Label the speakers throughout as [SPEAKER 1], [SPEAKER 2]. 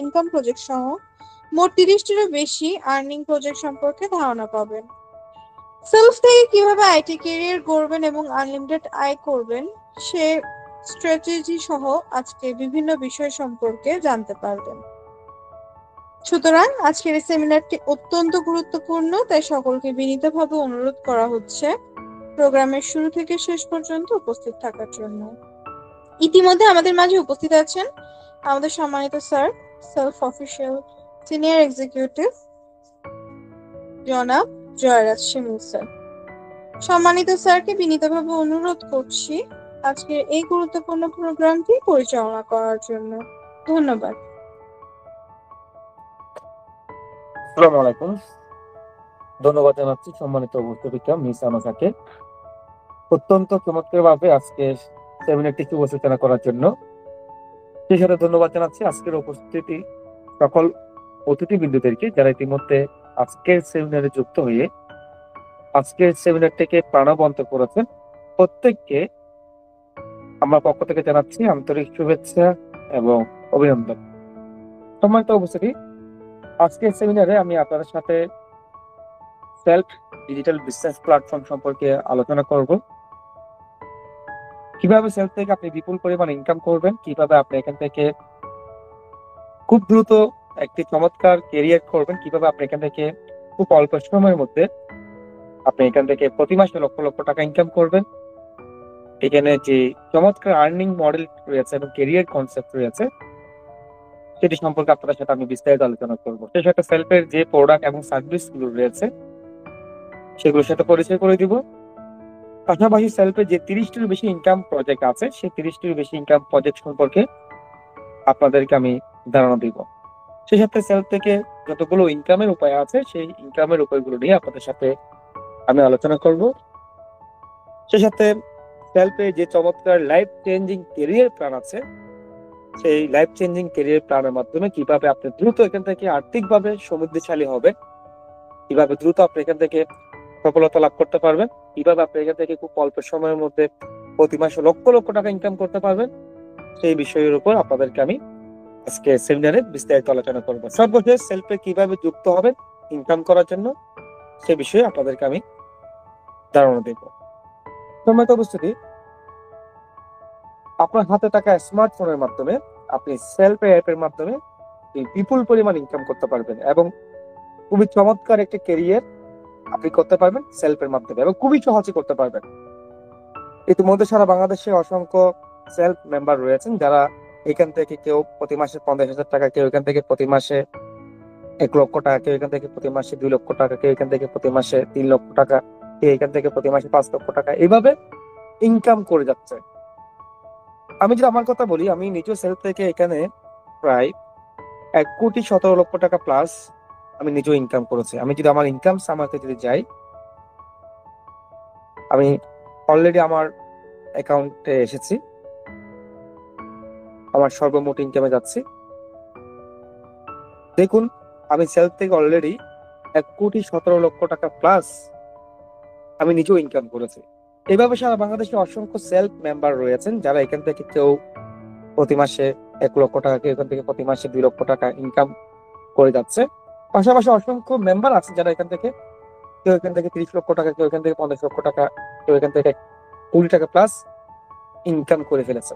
[SPEAKER 1] Income project সহ মোট 30টিরও বেশি আর্নিং প্রজেক্ট সম্পর্কে ধারণা পাবেন। সেলস থেকে কিভাবে আইটি ক্যারিয়ার গড়বেন এবং আনলিমিটেড আয় করবেন সে স্ট্র্যাটেজি সহ আজকে বিভিন্ন বিষয় সম্পর্কে জানতে পারবেন। সুতরাং আজকের এই সেমিনারটি অত্যন্ত গুরুত্বপূর্ণ, তাই সকলকে বিনীতভাবে অনুরোধ করা হচ্ছে প্রোগ্রামের শুরু থেকে শেষ পর্যন্ত উপস্থিত থাকার জন্য। ইতিমধ্যে আমাদের মাঝে উপস্থিত আছেন আমাদের সম্মানিত sir, self official senior executive জনাব জয়রাজ শিমুল স্যার। সম্মানিত স্যারকে বিনীতভাবে অনুরোধ করছি আজকের এই গুরুত্বপূর্ণ প্রোগ্রামটি পরিচালনা করার জন্য। ধন্যবাদ।
[SPEAKER 2] আসসালামু আলাইকুম। ধন্যবাদ জানাচ্ছি সম্মানিত উপস্থিতিকা মিস আনাসাকে অত্যন্ত চমৎকার ভাবে আজকে সেমিনারটিকে উপস্থাপনা করার জন্য। সেই সাথে ধন্যবাদ জানাচ্ছি আজকের উপস্থিতি সকল অতিথিবৃন্দদেরকে যারা ইতিমধ্যে আজকের সেমিনারে যুক্ত হয়ে আজকের সেমিনারটিকে প্রাণবন্ত করেছেন। প্রত্যেককে আমার পক্ষ থেকে জানাচ্ছি আন্তরিক শুভেচ্ছা এবং অভিনন্দন। সম্মানিত উপস্থিতি, আজকের সেমিনারে আমি আপনাদের সাথে সেলফ ডিজিটাল বিজনেস প্ল্যাটফর্ম সম্পর্কে আলোচনা করব। কিভাবে সেলফ থেকে আপনি বিপুল পরিমাণ ইনকাম করবেন, কিভাবে আপনি এখান থেকে খুব দ্রুত একটি চমৎকার কেরিয়ার করবেন, কিভাবে আপনি এখান থেকে খুব অল্প সময়ের মধ্যে আপনি এখান থেকে প্রতি মাসে লক্ষ লক্ষ টাকা ইনকাম করবেন। এখানে যে চমৎকার আর্নিং মডেল রয়েছে এবং কেরিয়ার কনসেপ্ট রয়েছে সেটি সম্পর্কে আপনাদের সাথে আমি বিস্তারিত আলোচনা করবো। সেই সাথে সেলফের যে প্রোডাক্ট এবং সার্ভিস গুলো রয়েছে সেগুলোর সাথে পরিচয় করে দিব। পাশাপাশি সেলফে যে 30টির বেশি ইনকাম প্রজেক্ট আছে সেই 30টির বেশি ইনকাম প্রজেক্ট সম্পর্কে আপনাদেরকে আমি ধারণা দিব। সেই সাথে সেলফ থেকে যতগুলো ইনকামের উপায় আছে সেই ইনকামের উপায়গুলো নিয়ে আপনাদের সাথে আমি আলোচনা করব। সেই সাথে সেলফে যে চমৎকার লাইফ চেঞ্জিং ক্যারিয়ার প্ল্যান আছে সেই লাইফ চেঞ্জিং ক্যারিয়ার প্ল্যানের মাধ্যমে কিভাবে আপনি দ্রুত এখান থেকে আর্থিকভাবে সমৃদ্ধশালী হবে, কিভাবে দ্রুত আপনি এখান থেকে সফলতা লাভ করতে পারবেন, কিভাবে আপনি এখান থেকে খুব অল্প সময়ের মধ্যে প্রতি মাসে লক্ষ লক্ষ টাকা ইনকাম করতে পারবেন, সেই বিষয়ের উপর আপনাদেরকে আমি আজকে সেমিনারে বিস্তারিত আলোচনা করব। সর্বশেষ সেলফে কিভাবে যুক্ত হবেন ইনকাম করার জন্য সে বিষয়ে আপনাদেরকে আমি ধারণা দেব। সম্মানিত উপস্থিতি, আপনার হাতে থাকা স্মার্টফোনের মাধ্যমে আপনি সেলফ অ্যাপের মাধ্যমে বিপুল পরিমাণ ইনকাম করতে পারবেন এবং খুবই চমৎকার একটি ক্যারিয়ার আপনি করতে পারবেন সেলফের মাধ্যমে এবং খুবই সহজে করতে পারবেন। ইতিমধ্যে সারা বাংলাদেশে অসংখ্য সেলফ মেম্বার রয়েছেন যারা এখান থেকে কেউ প্রতি মাসে 50,000 টাকা, কেউ এখান থেকে প্রতি মাসে 1 লক্ষ টাকা, কেউ এখান থেকে প্রতি মাসে 2 লক্ষ টাকা, কেউ এখান থেকে প্রতি মাসে 3 লক্ষ টাকা, কেউ এখান থেকে প্রতি মাসে 5 লক্ষ টাকা এইভাবে ইনকাম করে যাচ্ছে। আমি যদি আমার কথা বলি, আমি নিজেও সেলফ থেকে এখানে প্রায় 1,17,00,000 টাকা প্লাস আমি নিজেও ইনকাম করেছি। আমি যদি আমার ইনকাম সামাতে যদি যাই, আমি অলরেডি আমার অ্যাকাউন্টে এসেছি, আমার সর্বমোট ইনকামে যাচ্ছি। দেখুন, আমি সেলফ থেকে অলরেডি 1,17,00,000 টাকা প্লাস আমি নিজেও ইনকাম করেছি। এইভাবে সারা বাংলাদেশে অসংখ্য সেলফ মেম্বার রয়েছেন যারা এখান থেকে কেউ প্রতি মাসে 1 লক্ষ টাকা, কেউ এখান থেকে প্রতি মাসে 2 লক্ষ টাকা ইনকাম করে যাচ্ছে। পাশাপাশি অসংখ্য মেম্বার আছে যারা এখান থেকে কেউ এখান থেকে 30 লক্ষ টাকা, কেউ এখান থেকে 50 লক্ষ টাকা, কেউ এখান থেকে 20 টাকা প্লাস ইনকাম করে ফেলেছে।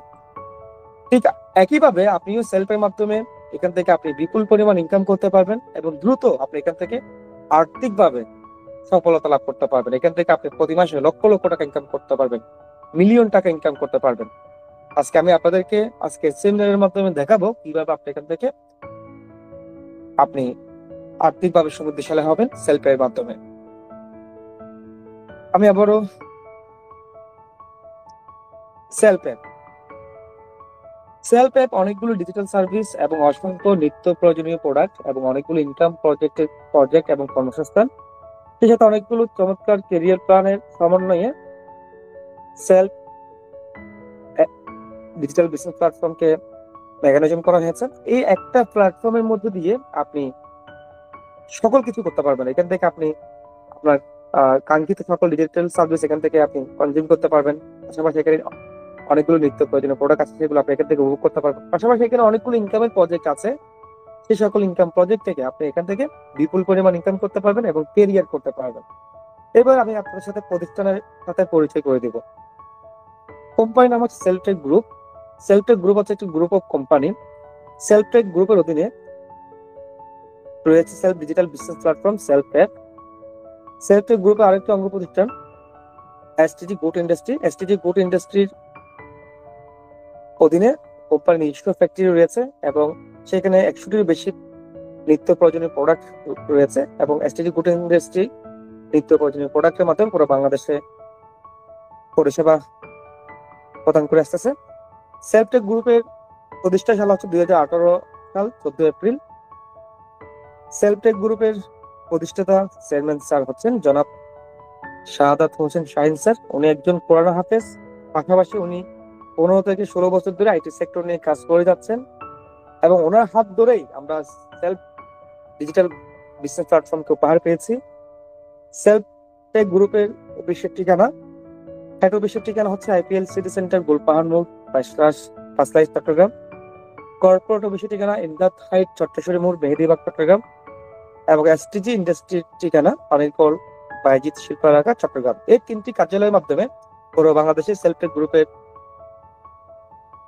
[SPEAKER 2] ঠিক একইভাবে আপনিও সেলফের মাধ্যমে এখান থেকে আপনি বিপুল পরিমাণ ইনকাম করতে পারবেন এবং দ্রুত আপনি এখান থেকে আর্থিকভাবে সফলতা লাভ করতে পারবেন। এখান থেকে আপনি প্রতি মাসে লক্ষ লক্ষ টাকা ইনকাম করতে পারবেন, মিলিয়ন টাকা ইনকাম করতে পারবেন। আজকে আমি আপনাদেরকে আজকে সেমিনারের মাধ্যমে দেখাবো কিভাবে আপনি এখান থেকে আপনি আর্থিকভাবে সমৃদ্ধশালী হবেন সেলফের মাধ্যমে। আমি আবারও সেলফ অ্যাপ অনেকগুলো ডিজিটাল সার্ভিস এবং অসংখ্য নিত্য প্রয়োজনীয় প্রোডাক্ট এবং অনেকগুলো ইনকাম প্রজেক্ট এবং কর্মসংস্থান, সেই সাথে অনেকগুলো চমৎকার ক্যারিয়ার প্ল্যানের সমন্বয়ে সেলফ ডিজিটাল বিজনেস প্ল্যাটফর্মকে মেকানিজম করা হয়েছে। এই একটা প্ল্যাটফর্মের মধ্যে দিয়ে আপনি সকল কিছু করতে পারবেন। এখান থেকে আপনি আপনার কাঙ্ক্ষিত সকল ডিজিটাল সার্ভিস এখান থেকে আপনি কনজিউম করতে পারবেন। পাশাপাশি এখানে অনেকগুলো নিত্য প্রয়োজনীয় প্রোডাক্ট আছে সেগুলো আপনি এখান থেকে উপভোগ করতে পারবেন। পাশাপাশি এখানে অনেকগুলো ইনকামের প্রজেক্ট আছে সেই সকল ইনকাম প্রজেক্ট থেকে আপনি এখান থেকে বিপুল পরিমাণ ইনকাম করতে পারবেন এবং কেরিয়ার করতে পারবেন। এবার আমি আপনার সাথে প্রতিষ্ঠানের সাথে পরিচয় করে দিব। কোম্পানির নাম হচ্ছে সেলফটেক গ্রুপ। সেলফটেক গ্রুপ হচ্ছে একটি গ্রুপ অফ কোম্পানি। সেলফটেক গ্রুপের অধীনে রয়েছে সেলফ ডিজিটাল বিজনেস প্ল্যাটফর্ম সেলফটেক। সেলফটেক গ্রুপের আরেকটি অঙ্গ প্রতিষ্ঠান STG good industry. STG good ইন্ডাস্ট্রির অধীনে কোম্পানির নিজস্ব ফ্যাক্টরি রয়েছে এবং সেখানে 100টির বেশি নিত্য প্রয়োজনীয় প্রোডাক্ট রয়েছে এবং এসটিজি গুড ইন্ডাস্ট্রি নিত্য প্রয়োজনীয় প্রোডাক্টের মাধ্যমে পুরো বাংলাদেশে পরিষেবা প্রদান করে আসতেছে। সেলফটেক গ্রুপের প্রতিষ্ঠা সাল হচ্ছে 2018 সাল 14 এপ্রিল। সেলফটেক গ্রুপের প্রতিষ্ঠাতা চেয়ারম্যান স্যার হচ্ছেন জনাব শাহাদাত হোসেন শাহিন স্যার। উনি একজন কোরআন হাফেজ, পাশাপাশি উনি 15 থেকে 16 বছর ধরে আইটি সেক্টর নিয়ে কাজ করে যাচ্ছেন এবং ওনার হাত ধরেই আমরা সেলফ ডিজিটাল বিজনেস প্ল্যাটফর্মকে উপহার পেয়েছি। সেলফটেক গ্রুপের অফিসের ঠিকানা, হেড অফিসের ঠিকানা হচ্ছে আইপিএল সিটি সেন্টার, গোলপাহাড় মোড়, পাঁচলাইশ, চট্টগ্রাম। কর্পোরেট অফিসের ঠিকানা ইমদাদ হাইট, চট্টশ্বরী মোড়, মেহেদীবাগ, চট্টগ্রাম। এবং এসটিজি ইন্ডাস্ট্রির ঠিকানা পানিরকল, বাইজিৎ শিল্প এলাকা, চট্টগ্রাম। এই 3টি কার্যালয়ের মাধ্যমে পুরো বাংলাদেশে সেলফটেক গ্রুপের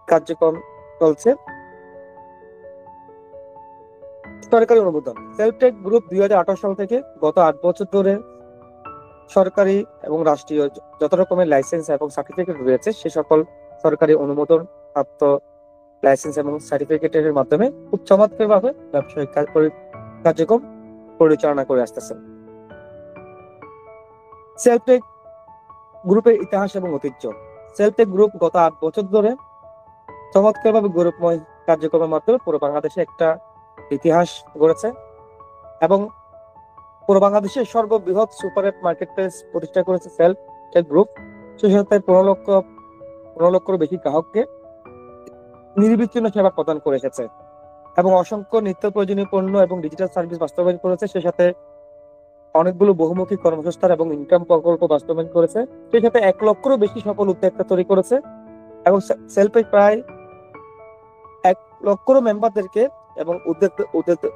[SPEAKER 2] কার্যক্রম চলছে। সরকারি অনুমোদন, সেলফটেক গ্রুপ 2018 সাল থেকে গত 8 বছর ধরে সরকারি এবং রাষ্ট্রীয় যত রকমের লাইসেন্স এবং সার্টিফিকেট রয়েছে সে সকল সরকারি অনুমোদন প্রাপ্ত লাইসেন্স এবং সার্টিফিকেটের মাধ্যমে খুব চমৎকারভাবে ব্যবসায়িক কার্যক্রম পরিচালনা করে আসতেছেন। সেলফটেক গ্রুপের ইতিহাস এবং ঐতিহ্য, সেলফটেক গ্রুপ গত 8 বছর ধরে চমৎকারভাবে গৌরবময় কার্যক্রমের মাধ্যমে পুরো বাংলাদেশে একটা ইতিহাস গড়েছে এবং পুরো বাংলাদেশের সর্ববৃহৎ সুপার অ্যাপ মার্কেট প্লেস প্রতিষ্ঠা করেছে সেলফটেক গ্রুপ। সেই সাথে 15 লক্ষের বেশি গ্রাহককে নির্বিচ্ছিন্ন সেবা প্রদান করে এসেছে এবং অসংখ্য নিত্য প্রয়োজনীয় পণ্য এবং ডিজিটাল সার্ভিস বাস্তবায়ন করেছে। সেই সাথে অনেকগুলো বহুমুখী কর্মসংস্থান এবং ইনকাম প্রকল্প বাস্তবায়ন করেছে। সেই সাথে 1 লক্ষেরও বেশি সফল উদ্যোক্তা তৈরি করেছে এবং সেলফে প্রায় 1 লক্ষেরও মেম্বারদেরকে এবং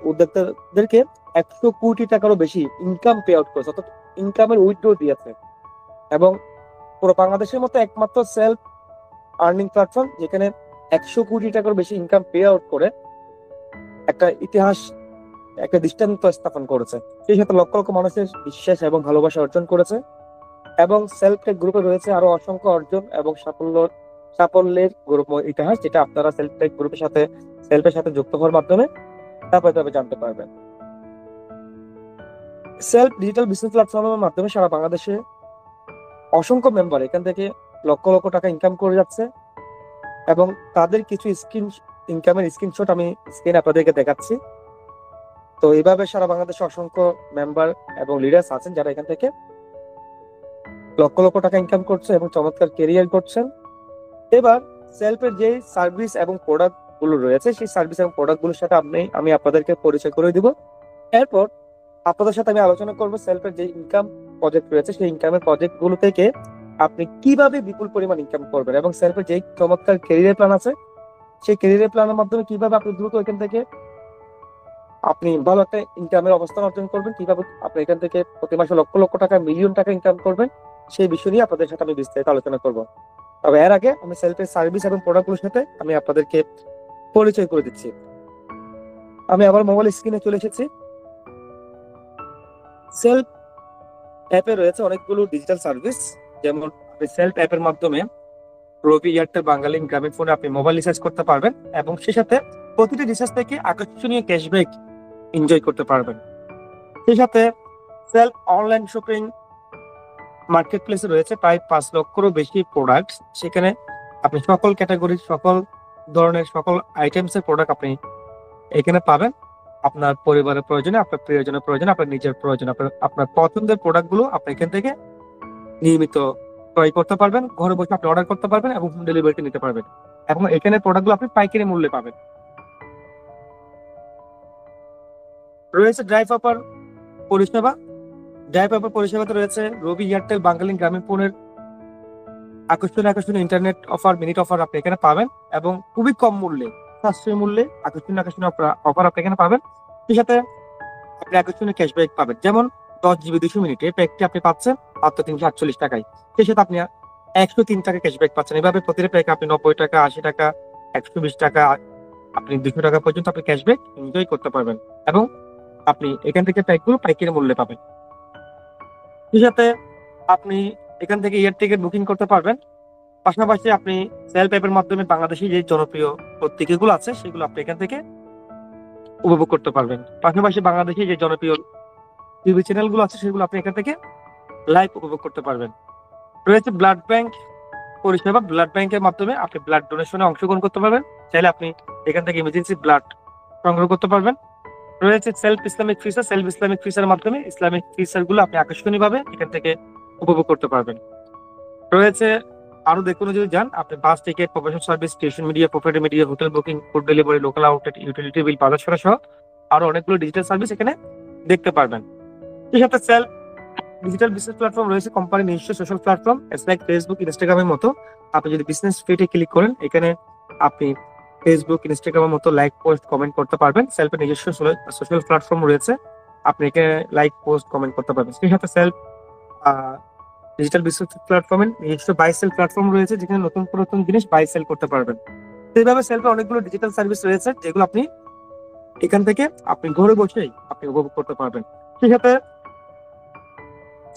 [SPEAKER 2] উদ্যোক্তাদেরকে 100 কোটি টাকারও বেশি ইনকাম পে আউট করেছে, অর্থাৎ ইনকামের উইথড্র দিয়েছে এবং পুরো বাংলাদেশের মতো একমাত্র সেলফ আর্নিং প্ল্যাটফর্ম যেখানে 100 কোটি টাকার বেশি ইনকাম পে আউট করে একটা ইতিহাস, একটা দৃষ্টান্ত স্থাপন করেছে। সেই সাথে লক্ষ লক্ষ মানুষের বিশ্বাস এবং ভালোবাসা অর্জন করেছে এবং সেলফটেক গ্রুপে রয়েছে আরো অসংখ্য অর্জন এবং সাফল্যের গৌরবময় ইতিহাস, যেটা আপনারা সেলফটেক গ্রুপের সাথে সেলফের সাথে যুক্ত হওয়ার মাধ্যমে তবে জানতে পারবেন। সেলফ ডিজিটাল বিজনেস প্ল্যাটফর্মের মাধ্যমে সারা বাংলাদেশে অসংখ্য মেম্বার এখান থেকে লক্ষ লক্ষ টাকা ইনকাম করে যাচ্ছে এবং তাদের কিছু ইনকামের স্ক্রিনশট আমি স্ক্রিনে আপনাদেরকে দেখাচ্ছি। তো এইভাবে সারা বাংলাদেশে অসংখ্য মেম্বার এবং লিডার্স আছেন যারা এখান থেকে লক্ষ লক্ষ টাকা ইনকাম করছে এবং চমৎকার কেরিয়ার করছেন। এবার সেলফের যে সার্ভিস এবং প্রোডাক্ট গুলো রয়েছে সেই সার্ভিস এবং প্রোডাক্ট গুলোর সাথে আমি আপনাদেরকে পরিচয় করে দিব। এরপর আপনাদের সাথে আমি আলোচনা করবো সেলফের যে ইনকাম প্রজেক্ট রয়েছে সেই ইনকামের প্রজেক্ট গুলো থেকে আপনি কিভাবে বিপুল পরিমাণ ইনকাম করবেন এবং সেলফের যে চমৎকার কেরিয়ার প্ল্যান আছে সেই কেরিয়ার প্ল্যানের মাধ্যমে কিভাবে আপনি দ্রুত এখান থেকে আপনি ভালো একটা ইনকামের অবস্থান অর্জন করবেন, কিভাবে আপনি এখান থেকে প্রতি মাসে লক্ষ লক্ষ টাকা, মিলিয়ন টাকা ইনকাম করবেন, সেই বিষয় নিয়ে আপনাদের সাথে আমি বিস্তারিত আলোচনা করবো। তবে এর আগে আমি সেলফের সার্ভিস এবং প্রোডাক্টগুলোর সাথে আমি আপনাদেরকে পরিচয় করে দিচ্ছি। আমি আবার মোবাইল স্ক্রিনে চলে এসেছি। সেলফ অ্যাপে রয়েছে অনেকগুলো ডিজিটাল সার্ভিস, যেমন আপনি সেলফ অ্যাপের মাধ্যমে রবি, এয়ারটেল, বাঙালি, গ্রামীণ ফোনে আপনি মোবাইল রিচার্জ করতে পারবেন এবং সেই সাথে প্রতিটি রিচার্জ থেকে আকর্ষণীয় ক্যাশব্যাক এনজয় করতে পারবেন। সেই সাথে সেলফ অনলাইন শপিং মার্কেট প্লেসে রয়েছে প্রায় 5 লক্ষেরও বেশি প্রোডাক্ট। সেখানে আপনি সকল ক্যাটাগরির, সকল ধরনের, সকল আইটেমস এর প্রোডাক্ট আপনি এখানে পাবেন। আপনার পরিবারের প্রয়োজনে, আপনার প্রিয়জনের প্রয়োজনে, আপনার নিজের প্রয়োজনে আপনার পছন্দের প্রোডাক্ট গুলো আপনি এখান থেকে নিয়মিত ক্রয় করতে পারবেন। ঘরে বসে আপনি অর্ডার করতে পারবেন এবং হোম ডেলিভারিতে নিতে পারবেন এবং এখানে প্রোডাক্ট গুলো আপনি পাইকারি মূল্যে পাবেন। রয়েছে ড্রাইভ অফার পরিষেবা। ড্রাইভ অফার পরিষেবাতে রয়েছে রবি, এয়ারটেল, বাঙালি, গ্রামীণ ফোনের আকর্ষণীয় ইন্টারনেট অফার, মিনিট অফার আপনি এখানে পাবেন এবং খুবই কম মূল্যে সাশ্রয়ী মূল্যে আকর্ষণীয় আকর্ষণীয় অফার আপনি এখানে পাবেন। সেই সাথে আপনি আকর্ষণীয় ক্যাশব্যাক পাবেন, যেমন 10 GB 200 মিনিট এই প্যাকটি আপনি পাচ্ছেন মাত্র 348 টাকায়। সেই সাথে আপনি 103 টাকা ক্যাশব্যাক পাচ্ছেন। এভাবে প্রতিটা প্যাকে আপনি 90 টাকা, 80 টাকা, 120 টাকা, আপনি 200 টাকা পর্যন্ত আপনি ক্যাশব্যাক এনজয় করতে পারবেন এবং আপনি এখান থেকে প্যাকগুলো পাইকারি মূল্যে পাবেন। সেই সাথে আপনি এখান থেকে এয়ার টিকেট বুকিং করতে পারবেন। পাশাপাশি আপনি সেলফ অ্যাপের মাধ্যমে বাংলাদেশি যে জনপ্রিয় পত্রিকাগুলো আছে সেগুলো আপনি এখান থেকে উপভোগ করতে পারবেন। পাশাপাশি বাংলাদেশি যে জনপ্রিয় টিভি চ্যানেলগুলো আছে সেগুলো আপনি এখান থেকে লাইভ উপভোগ করতে পারবেন। রয়েছে ব্লাড ব্যাংক পরিষেবা, ব্লাড ব্যাংকের মাধ্যমে আপনি ব্লাড ডোনেশনে অংশগ্রহণ করতে পারবেন। চাইলে আপনি এখান থেকে ইমার্জেন্সি ব্লাড সংগ্রহ করতে পারবেন। রয়েছে self Islamic feature, self Islamic ফিচারের মাধ্যমে ইসলামিক ফিচার গুলো আপনি আকর্ষণীয়ভাবে এখান থেকে উপভোগ করতে পারবেন। রয়েছে আরো দেখুন, যদি যান আপনি বাস টিকিট, প্রবাসন service, station media, profile media, hotel booking, food delivery, local outlet, utility bill, বাজার সরা সহ আরো অনেকগুলো ডিজিটাল সার্ভিস এখানে দেখতে পারবেন। সেই সাথে সেলফ ডিজিটাল বিজনেস প্ল্যাটফর্ম রয়েছে, কোম্পানির নিজস্ব সোশ্যাল প্ল্যাটফর্ম লাইক ফেসবুক, ইনস্টাগ্রামের মতো। আপনি যদি বিজনেস ফিটে ক্লিক করেন, এখানে আপনি ফেসবুক, ইনস্টাগ্রামের মতো লাইক, পোস্ট, কমেন্ট করতে পারবেন। সেলফের নিজস্ব সোশ্যাল প্ল্যাটফর্ম রয়েছে, আপনি এখানে লাইক, পোস্ট, কমেন্ট করতে পারবেন। সেই সাথে সেলফ ডিজিটাল বিজনেস প্ল্যাটফর্মের নিজস্ব বাই সেল প্ল্যাটফর্ম রয়েছে, যেখানে নতুন নতুন জিনিস বাই সেল করতে পারবেন। তো এইভাবে সেলফে অনেকগুলো ডিজিটাল সার্ভিস রয়েছে, যেগুলো আপনি এখান থেকে আপনি ঘরে বসেই আপনি উপভোগ করতে পারবেন। সেই সাথে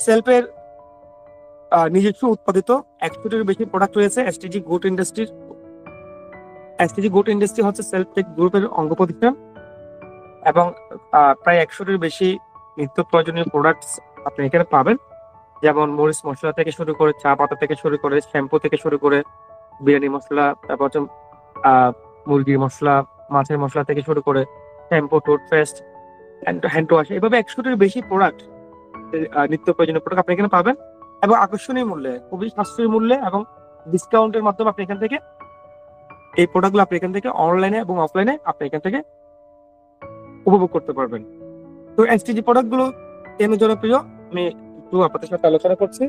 [SPEAKER 2] সেলফের নিজস্ব উৎপাদিত 100-টির বেশি প্রোডাক্ট রয়েছে। এসটিজি গুড ইন্ডাস্ট্রি হচ্ছে সেলফ টেক গ্রুপের অঙ্গ প্রতিষ্ঠান এবং প্রায় 100-টির বেশি নিত্য প্রয়োজনীয় প্রোডাক্টস আপনি এখানে পাবেন, যেমন মরিচ মশলা থেকে শুরু করে, চা পাতা থেকে শুরু করে, শ্যাম্পু থেকে শুরু করে, বিরিয়ানি মশলা, তারপর হচ্ছে মুরগির মশলা, মাছের মশলা থেকে শুরু করে শ্যাম্পু, টুথপেস্ট, হ্যান্ড ওয়াশ, এভাবে 100-টির বেশি প্রোডাক্ট, নিত্য প্রয়োজনীয় প্রোডাক্ট আপনি এখানে পাবেন এবং আকর্ষণীয় মূল্যে, খুবই সাশ্রয়ী মূল্যে এবং ডিসকাউন্টের মাধ্যমে আপনি এখান থেকে এই প্রোডাক্টগুলো আপনি এখান থেকে অনলাইনে এবং অফলাইনে আপনি এখান থেকে উপভোগ করতে পারবেন। তো এসটিজি প্রোডাক্টগুলো কেন জনপ্রিয় আমি একটু আপনাদের সাথে আলোচনা করছি।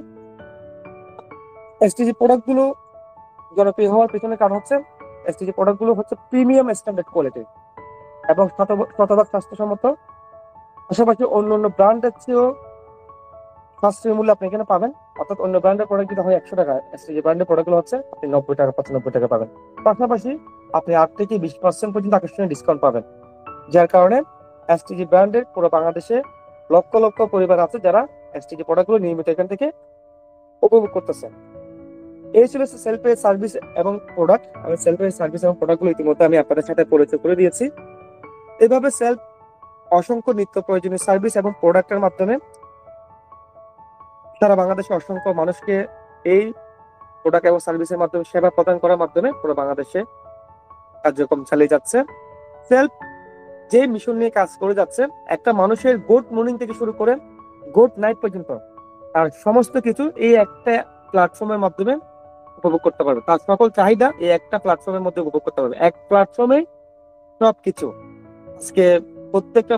[SPEAKER 2] এসটিজি প্রোডাক্টগুলো জনপ্রিয় হওয়ার পেছনে কারণ হচ্ছে এসটিজি প্রোডাক্টগুলো হচ্ছে প্রিমিয়াম স্ট্যান্ডার্ড কোয়ালিটি এবং শতভাগ স্বাস্থ্যসম্মত। পাশাপাশি অন্য অন্য ব্র্যান্ডের চেয়েও সাশ্রয়ী মূল্য আপনি এখানে পাবেন। অর্থাৎ অন্য ব্র্যান্ডের প্রোডাক্ট যদি হয় 100 টাকা, এসটিজি ব্র্যান্ডের প্রোডাক্টগুলো হচ্ছে আপনি 90 টাকা, 95 টাকা পাবেন। পাশাপাশি আপনি 8 থেকে 20% পর্যন্ত আকর্ষণীয় ডিসকাউন্ট পাবেন, যার কারণে এসটিজি ব্র্যান্ডের পুরো বাংলাদেশে লক্ষ লক্ষ পরিবার আছে যারা এসটিজি প্রোডাক্টগুলো নিয়মিত এখান থেকে উপভোগ করতেছে। এই ছিল সেলফের সার্ভিস এবং প্রোডাক্ট। আমি সেলফের সার্ভিস এবং প্রোডাক্টগুলো ইতিমধ্যে আমি আপনাদের সাথে পরিচয় করে দিয়েছি। এভাবে সেলফ অসংখ্য নিত্য প্রয়োজনীয় সার্ভিস এবং প্রোডাক্টের মাধ্যমে সারা বাংলাদেশে অসংখ্য মানুষকে এই প্রোডাক্ট এবং সার্ভিসের মাধ্যমে সেবা প্রদান করার মাধ্যমে পুরো বাংলাদেশে কার্যক্রম চালিয়ে যাচ্ছে। সেলফ যে মিশন নিয়ে কাজ করে যাচ্ছে, একটা মানুষের গুড মর্নিং থেকে শুরু করে গুড নাইট পর্যন্ত তার সমস্ত কিছু এই একটা প্ল্যাটফর্মের মাধ্যমে উপভোগ করতে পারবে। তার সকল চাহিদা এই একটা প্ল্যাটফর্মের মধ্যে উপভোগ করতে পারবে। এক প্ল্যাটফর্মে সবকিছু। আজকে প্রত্যেকটা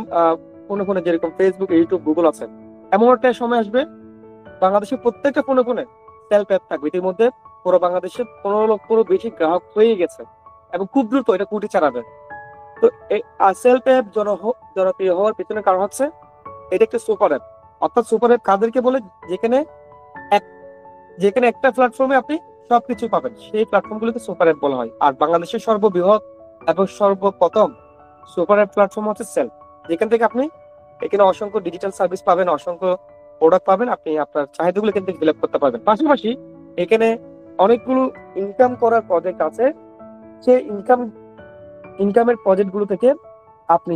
[SPEAKER 2] ফোনে যেরকম ফেসবুক, ইউটিউব, গুগল আছে, এমন একটা সময় আসবে বাংলাদেশের প্রত্যেকটা ফোনে সেলফ অ্যাপ থাকবে। ইতিমধ্যে পুরো বাংলাদেশে 15 লক্ষেরও বেশি গ্রাহক হয়ে গেছে এবং খুব দ্রুত এটা কোটি ছাড়াবে। তো সেলফ অ্যাপ জনপ্রিয় হওয়ার পিছনে কারণ হচ্ছে এটা একটা সুপার অ্যাপ। অর্থাৎ সুপার অ্যাপ কাদেরকে বলে? যেখানে একটা প্ল্যাটফর্মে আপনি সবকিছু পাবেন, সেই প্ল্যাটফর্মগুলোকে সুপার অ্যাপ বলা হয়। আর বাংলাদেশের সর্ববৃহৎ এবং সর্বপ্রথম সুপার অ্যাপ প্ল্যাটফর্ম হচ্ছে সেলফ, যেখান থেকে আপনি এখানে অসংখ্য ডিজিটাল সার্ভিস পাবেন, অসংখ্য প্রোডাক্ট পাবেন, আপনি আপনার চাহিদাগুলো এখান থেকে ফিল আপ করতে পারবেন। পাশাপাশি এখানে অনেকগুলো ইনকাম করার প্রজেক্ট আছে। সেই ইনকামের প্রজেক্ট গুলো থেকে আপনি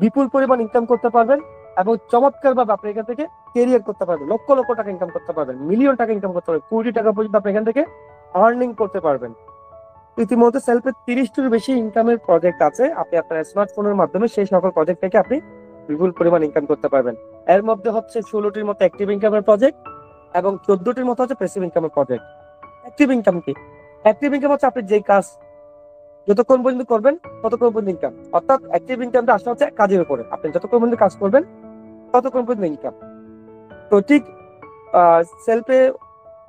[SPEAKER 2] বিপুল পরিমাণ ইনকাম করতে পারবেন এবং চমৎকার ভাবে আপনি এখান থেকে ক্যারিয়ার করতে পারবেন। লক্ষ লক্ষ টাকা ইনকাম করতে পারবেন, মিলিয়ন টাকা ইনকাম করতে পারবেন, কোটি টাকা পর্যন্ত আপনি এখান থেকে আর্নিং করতে পারবেন। ইতিমধ্যে সেলফের 30-টির বেশি ইনকামের প্রজেক্ট আছে। আপনি আপনার স্মার্টফোনের মাধ্যমে সেই সকল প্রজেক্ট থেকে আপনি বিপুল পরিমাণ ইনকাম করতে পারবেন। এর মধ্যে হচ্ছে 16-টির মতো অ্যাক্টিভ ইনকামের প্রজেক্ট এবং 14-টির মতো হচ্ছে প্যাসিভ ইনকামের প্রজেক্ট। অ্যাক্টিভ ইনকাম কি? অ্যাক্টিভ ইনকাম হচ্ছে আপনি যে কাজ যতক্ষণ পর্যন্ত করবেন ততক্ষণ পর্যন্ত ইনকাম। অর্থাৎ অ্যাক্টিভ ইনকামটা আসলে হচ্ছে কাজের উপরে, আপনি যতক্ষণ পর্যন্ত কাজ করবেন ততক্ষণ পর্যন্ত ইনকাম। তো ঠিক সেলফে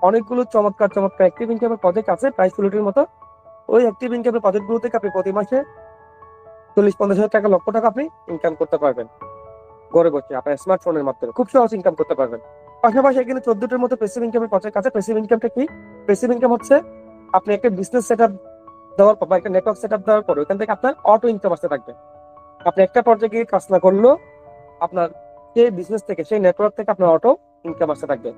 [SPEAKER 2] অনেকগুলো চমৎকার অ্যাক্টিভ ইনকামের প্রজেক্ট আছে, প্রায় 16-টির মতো। ওই অ্যাক্টিভ ইনকামের প্রজেক্ট গুলো থেকে আপনি প্রতি মাসে 40-50 হাজার টাকা, লক্ষ টাকা আপনি ইনকাম করতে পারবেন ঘরে বসে আপনার স্মার্টফোনের মাধ্যমে খুব সহজ ইনকাম করতে পারবেন। পাশাপাশি এখানে 14টার মতো প্যাসিভ ইনকামের প্রজেক্ট আছে। প্যাসিভ ইনকামটা কি? প্যাসিভ ইনকাম হচ্ছে আপনি একটা বিজনেস সেটআপ দেওয়ার পর বা একটা নেটওয়ার্ক সেটআপ দেওয়ার পর ওখান থেকে আপনার অটো ইনকাম আসতে থাকবে। আপনি একটা প্রজেক্টে কাজ না করলেও আপনার সেই বিজনেস থেকে, সেই নেটওয়ার্ক থেকে আপনার অটো ইনকাম আসতে থাকবে।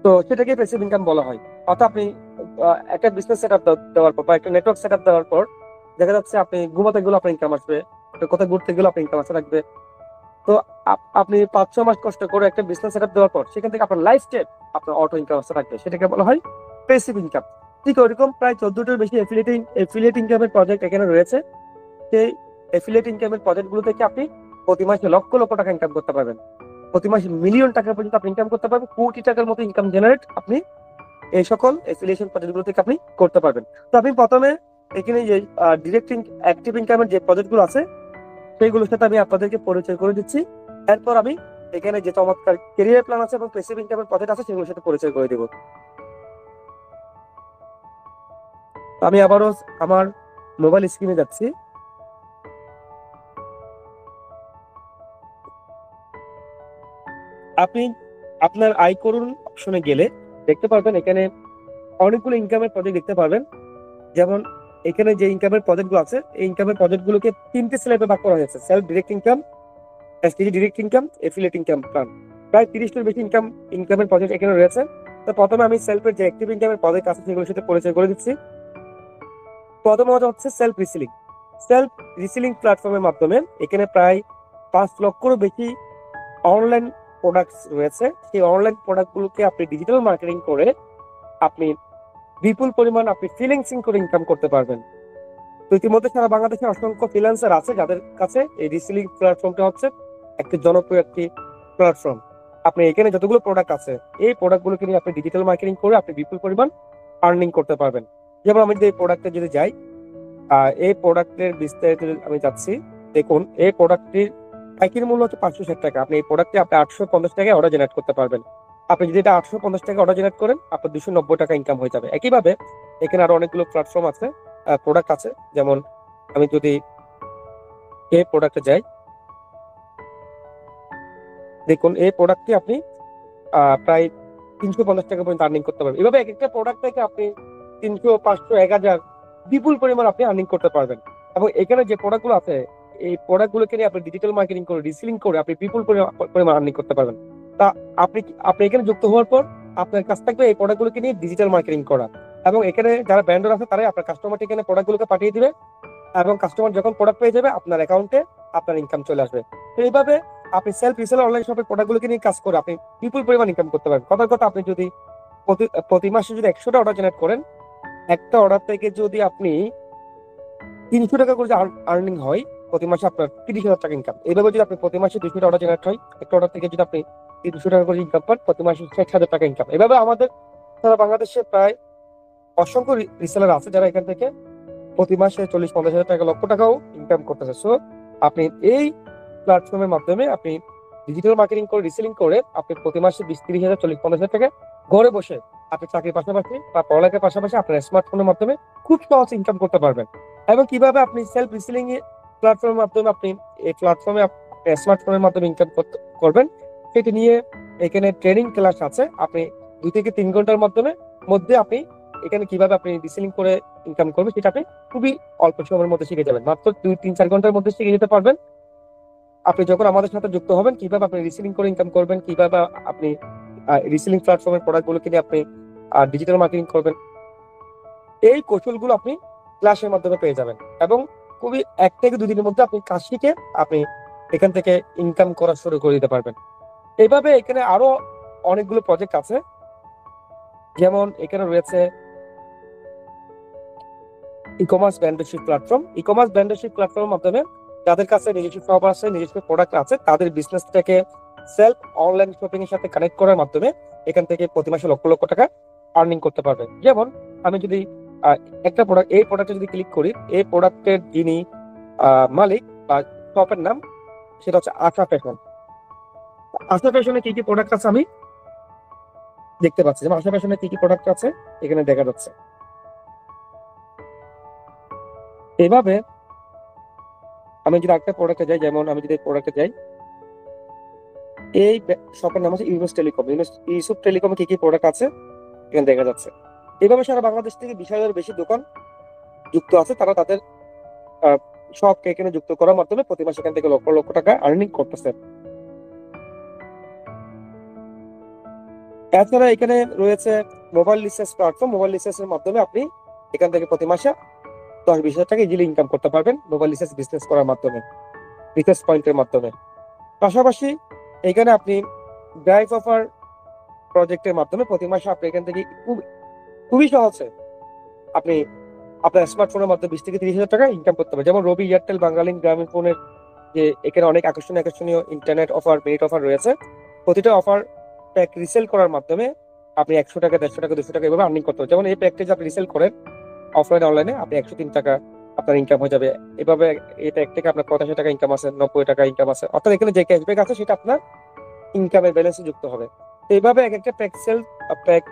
[SPEAKER 2] তো সেটাকে প্যাসিভ ইনকাম বলা হয়। অর্থাৎ আপনি একটা বিজনেস সেটআপ দেওয়ার পর বা একটা নেটওয়ার্ক সেটআপ দেওয়ার পর দেখা যাচ্ছে আপনি ঘুমাতে গেলেও আপনার ইনকাম আসবে, আপনি কোথাও ঘুরতে গেলেও আপনার ইনকাম আসতে থাকবে। তো আপনি 5-6 মাস কষ্ট করে একটা বিজনেস সেটআপ দেওয়ার পর সেখান থেকে আপনার লাইফ স্টেপ আপনার অটো ইনকাম আসতে থাকবে, সেটাকে বলা হয় প্যাসিভ ইনকাম। ঠিক ওইরকম প্রায় 14টার বেশি এফিলিয়েট ইনকামের প্রজেক্ট এখানে রয়েছে। সেই এফিলিয়েট ইনকামের প্রজেক্ট গুলো থেকে আপনি প্রতি মাসে লক্ষ লক্ষ টাকা ইনকাম করতে পারবেন, প্রতি মাসে মিলিয়ন টাকা পর্যন্ত আপনি ইনকাম করতে পারবেন, কোটি টাকার মতো ইনকাম জেনারেট আপনি এই সকল এফিলিয়েশন প্রজেক্ট গুলো থেকে আপনি করতে পারবেন। তো আপনি প্রথমে এখানে যে ডিরেক্ট অ্যাক্টিভ ইনকামের যে প্রজেক্ট গুলো আছে সেইগুলোর সাথে আমি আপনাদেরকে পরিচয় করে দিচ্ছি। এরপর আমি এখানে যে চমৎকার ক্যারিয়ার প্ল্যান আছে এবং প্যাসিভ ইনকামের প্রজেক্ট আছে সেগুলোর সাথে পরিচয় করে দিব। আমি আবারও আমার মোবাইল স্ক্রিনে যাচ্ছি। আপনি আপনার আয় করুন অপশনে গেলে দেখতে পারবেন এখানে অনেকগুলো ইনকামের প্রজেক্ট দেখতে পারবেন। যেমন এখানে যে ইনকামের প্রজেক্ট গুলো আছে এই ইনকামের প্রজেক্ট গুলোকে 3টে স্ল্যাবে ভাগ করা হয়েছে: self direct income, STG direct income, affiliate income plan. প্রায় 30টার বেশি ইনকামের প্রজেক্ট এখানে রয়েছে। তো প্রথমে আমি সেলফের যে অ্যাক্টিভ ইনকামের প্রজেক্ট আছে সেগুলোর সাথে পরিচয় করে দিচ্ছি। প্রথম হচ্ছে সেলফ রিসিলিং। সেলফ রিসিলিং প্ল্যাটফর্মের মাধ্যমে এখানে প্রায় 5 লক্ষেরও বেশি অনলাইন প্রোডাক্টস রয়েছে। সেই অনলাইন প্রোডাক্টগুলোকে আপনি ডিজিটাল মার্কেটিং করে আপনি বিপুল পরিমাণ আপনি ফ্রিল্যান্সিং করে ইনকাম করতে পারবেন। তো ইতিমধ্যে সারা বাংলাদেশে অসংখ্য ফ্রিল্যান্সার আছে যাদের কাছে এই রিসেলিং প্ল্যাটফর্মটা হচ্ছে একটি জনপ্রিয় একটি প্ল্যাটফর্ম। আপনি এখানে যতগুলো প্রোডাক্ট আছে এই প্রোডাক্টগুলোকে নিয়ে আপনি ডিজিটাল মার্কেটিং করে আপনি বিপুল পরিমাণ আর্নিং করতে পারবেন। যেমন আমি যদি এই প্রোডাক্টে যদি যাই, এই প্রোডাক্টের বিস্তারিত আমি যাচ্ছি। দেখুন এই প্রোডাক্টটির পাইকারি মূল্য হচ্ছে 560 টাকা। আপনি এই প্রোডাক্টে আপনি 850 টাকায় অর্ডার জেনারেট করতে পারবেন। আপনি যদি এটা 850 টাকা অর্ডার জেনারেট করেন আপনার 290 টাকা ইনকাম হয়ে যাবে। একইভাবে এখানে আরো অনেকগুলো প্ল্যাটফর্ম আছে, প্রোডাক্ট আছে। যেমন আমি যদি এই প্রোডাক্টে যাই, দেখুন এই প্রোডাক্টটি আপনি প্রায় 350 টাকা পর্যন্ত আর্নিং করতে পারবেন। এভাবে এক একটা প্রোডাক্ট থেকে আপনি 300, 500, 1000 বিপুল পরিমাণ আপনি আর্নিং করতে পারবেন। এবং এখানে যে প্রোডাক্টগুলো আছে এই প্রোডাক্টগুলোকে নিয়ে আপনি ডিজিটাল মার্কেটিং করে রিসেলিং করে আপনি বিপুল পরিমাণ আর্নিং করতে পারবেন। তা আপনি এখানে যুক্ত হওয়ার পর আপনার কাছ থাকবে এই প্রোডাক্টগুলোকে নিয়ে ডিজিটাল মার্কেটিং করা, এবং এখানে যারা ব্র্যান্ডার আছে তারাই আপনার কাস্টমারকে এখানে প্রোডাক্টগুলোকে পাঠিয়ে দিবে, এবং কাস্টমার যখন প্রোডাক্ট পেয়ে যাবে আপনার অ্যাকাউন্টে আপনার ইনকাম চলে আসবে। তো এইভাবে আপনি সেলফ রিসেলার অনলাইন শপের প্রোডাক্টগুলোকে নিয়ে কাজ করে আপনি বিপুল পরিমাণ ইনকাম করতে পারবেন। কথার কথা, আপনি যদি প্রতি মাসে যদি 100টা অর্ডার জেনারেট করেন, একটা অর্ডার থেকে যদি আপনি 300 টাকা করে আর্নিং হয়, প্রতি মাসে আপনার 30,000 টাকা ইনকাম। এইভাবে যদি আপনি প্রতি মাসে 200টা অর্ডার জেনারেট হয়, একটা অর্ডার থেকে যদি আপনি 300 টাকা করে ইনকাম পান, প্রতি মাসে 60,000 টাকা ইনকাম। এভাবে আমাদের সারা বাংলাদেশে প্রায় অসংখ্য রিসেলার আছে যারা এখান থেকে প্রতি মাসে 40-50 হাজার টাকা, লক্ষ টাকাও ইনকাম করতেছে। সো আপনি এই প্ল্যাটফর্মের মাধ্যমে আপনি ডিজিটাল মার্কেটিং করে রিসেলিং করে আপনি প্রতি মাসে 20-30 হাজার, 40-50 হাজার টাকা ঘরে বসে আপনি চাকরির পাশাপাশি বা পড়ালেখার পাশাপাশি আপনার স্মার্টফোনের মাধ্যমে খুব সহজ ইনকাম করতে পারবেন। এবং কিভাবে আপনি সেলফ রিসেলিং প্ল্যাটফর্মের মাধ্যমে আপনি এই প্ল্যাটফর্মে স্মার্টফোনের মাধ্যমে ইনকাম করবেন সেটি নিয়ে এখানে ট্রেনিং ক্লাস আছে। আপনি 2 থেকে 3 ঘন্টার মধ্যে আপনি এখানে কিভাবে আপনি রিসেলিং করে ইনকাম করবেন সেটা আপনি খুবই অল্প সময়ের মধ্যে শিখে যাবেন। মাত্র 2-3-4 ঘন্টার মধ্যে শিখে যেতে পারবেন। আপনি যখন আমাদের সাথে যুক্ত হবেন কিভাবে আপনি রিসেলিং করে ইনকাম করবেন, কিভাবে আপনি রিসেলিং প্ল্যাটফর্মের প্রোডাক্টগুলোকে নিয়ে আপনি ডিজিটাল মার্কেটিং করবেন, এই কৌশলগুলো আপনি ক্লাসের মাধ্যমে পেয়ে যাবেন। এবং খুবই 1 থেকে 2 দিনের মধ্যে আপনি কাজ শিখে আপনি এখান থেকে ইনকাম করা শুরু করে দিতে পারবেন। এইভাবে এখানে আরো অনেকগুলো প্রজেক্ট আছে। যেমন এখানে রয়েছে e-commerce mentorship platform. E-commerce mentorship প্ল্যাটফর্মের মাধ্যমে যাদের কাছে নিজস্ব শপ আছে, নিজস্ব প্রোডাক্ট আছে, তাদের বিজনেসটাকে সেলফ অনলাইন শপিং এর সাথে কানেক্ট করার মাধ্যমে এখান থেকে প্রতি মাসে লক্ষ লক্ষ টাকা আর্নিং করতে পারবে। যেমন আমি যদি একটা প্রোডাক্ট, এই প্রোডাক্টে যদি ক্লিক করি, এই প্রোডাক্টের যিনি মালিক বা শপের নাম সেটা হচ্ছে আশা ফ্যাশন। আশা ফ্যাশনে কি কি প্রোডাক্ট আছে আমি দেখতে পাচ্ছি। যেমন আশা ফ্যাশনে কি কি প্রোডাক্ট আছে এখানে দেখা যাচ্ছে। এভাবে আমি যদি আরেকটা প্রোডাক্টে যাই, যেমন আমি যদি প্রোডাক্টে যাই, এই শপের নাম হচ্ছে ইউনুস টেলিকম। ইউসুফ টেলিকমে কি কি প্রোডাক্ট আছে এখানে দেখা যাচ্ছে। এইভাবে সারা বাংলাদেশ থেকে 20,000-এর বেশি দোকান যুক্ত আছে, তারা তাদের শপকে এখানে যুক্ত করার মাধ্যমে প্রতি মাসে এখান থেকে লক্ষ লক্ষ টাকা আর্নিং করতেছে। এছাড়া এখানে রয়েছে মোবাইল রিচার্জ প্ল্যাটফর্ম। মোবাইল রিচার্জের মাধ্যমে আপনি এখান থেকে প্রতি মাসে 10-20 হাজার টাকা ইজিলি ইনকাম করতে পারবেন মোবাইল রিচার্জ বিজনেস করার মাধ্যমে, রিচার্জ পয়েন্টের মাধ্যমে। পাশাপাশি এখানে আপনি ড্রাইভ অফার প্রজেক্টের মাধ্যমে প্রতি মাসে আপনি এখান থেকে খুবই সহজে আপনি আপনার স্মার্টফোনের মাধ্যমে 20 থেকে 30 হাজার টাকা ইনকাম করতে পারবেন। যেমন রবি, এয়ারটেল, বাঙালিন, গ্রামীণ ফোনের যে এখানে অনেক আকর্ষণীয় আকর্ষণীয় ইন্টারনেট অফার, মিনিট অফার রয়েছে। প্রতিটা অফার প্যাক রিসেল করার মাধ্যমে আপনি 100 টাকা, 150 টাকা, 200 টাকা এভাবে আর্নিং করতে হবে। যেমন এই প্যাকটা আপনি রিসেল করেন অফলাইন অনলাইনে, আপনি 103 টাকা আপনার ইনকাম হয়ে যাবে। এভাবে এই প্যাক থেকে আপনার 85 টাকা ইনকাম আছে, 90 টাকা ইনকাম আছে, অর্থাৎ এখানে যে ক্যাশব্যাক আছে সেটা আপনার ইনকামের ব্যালেন্সে যুক্ত হবে। তো এইভাবে এক একটা pack sale, pack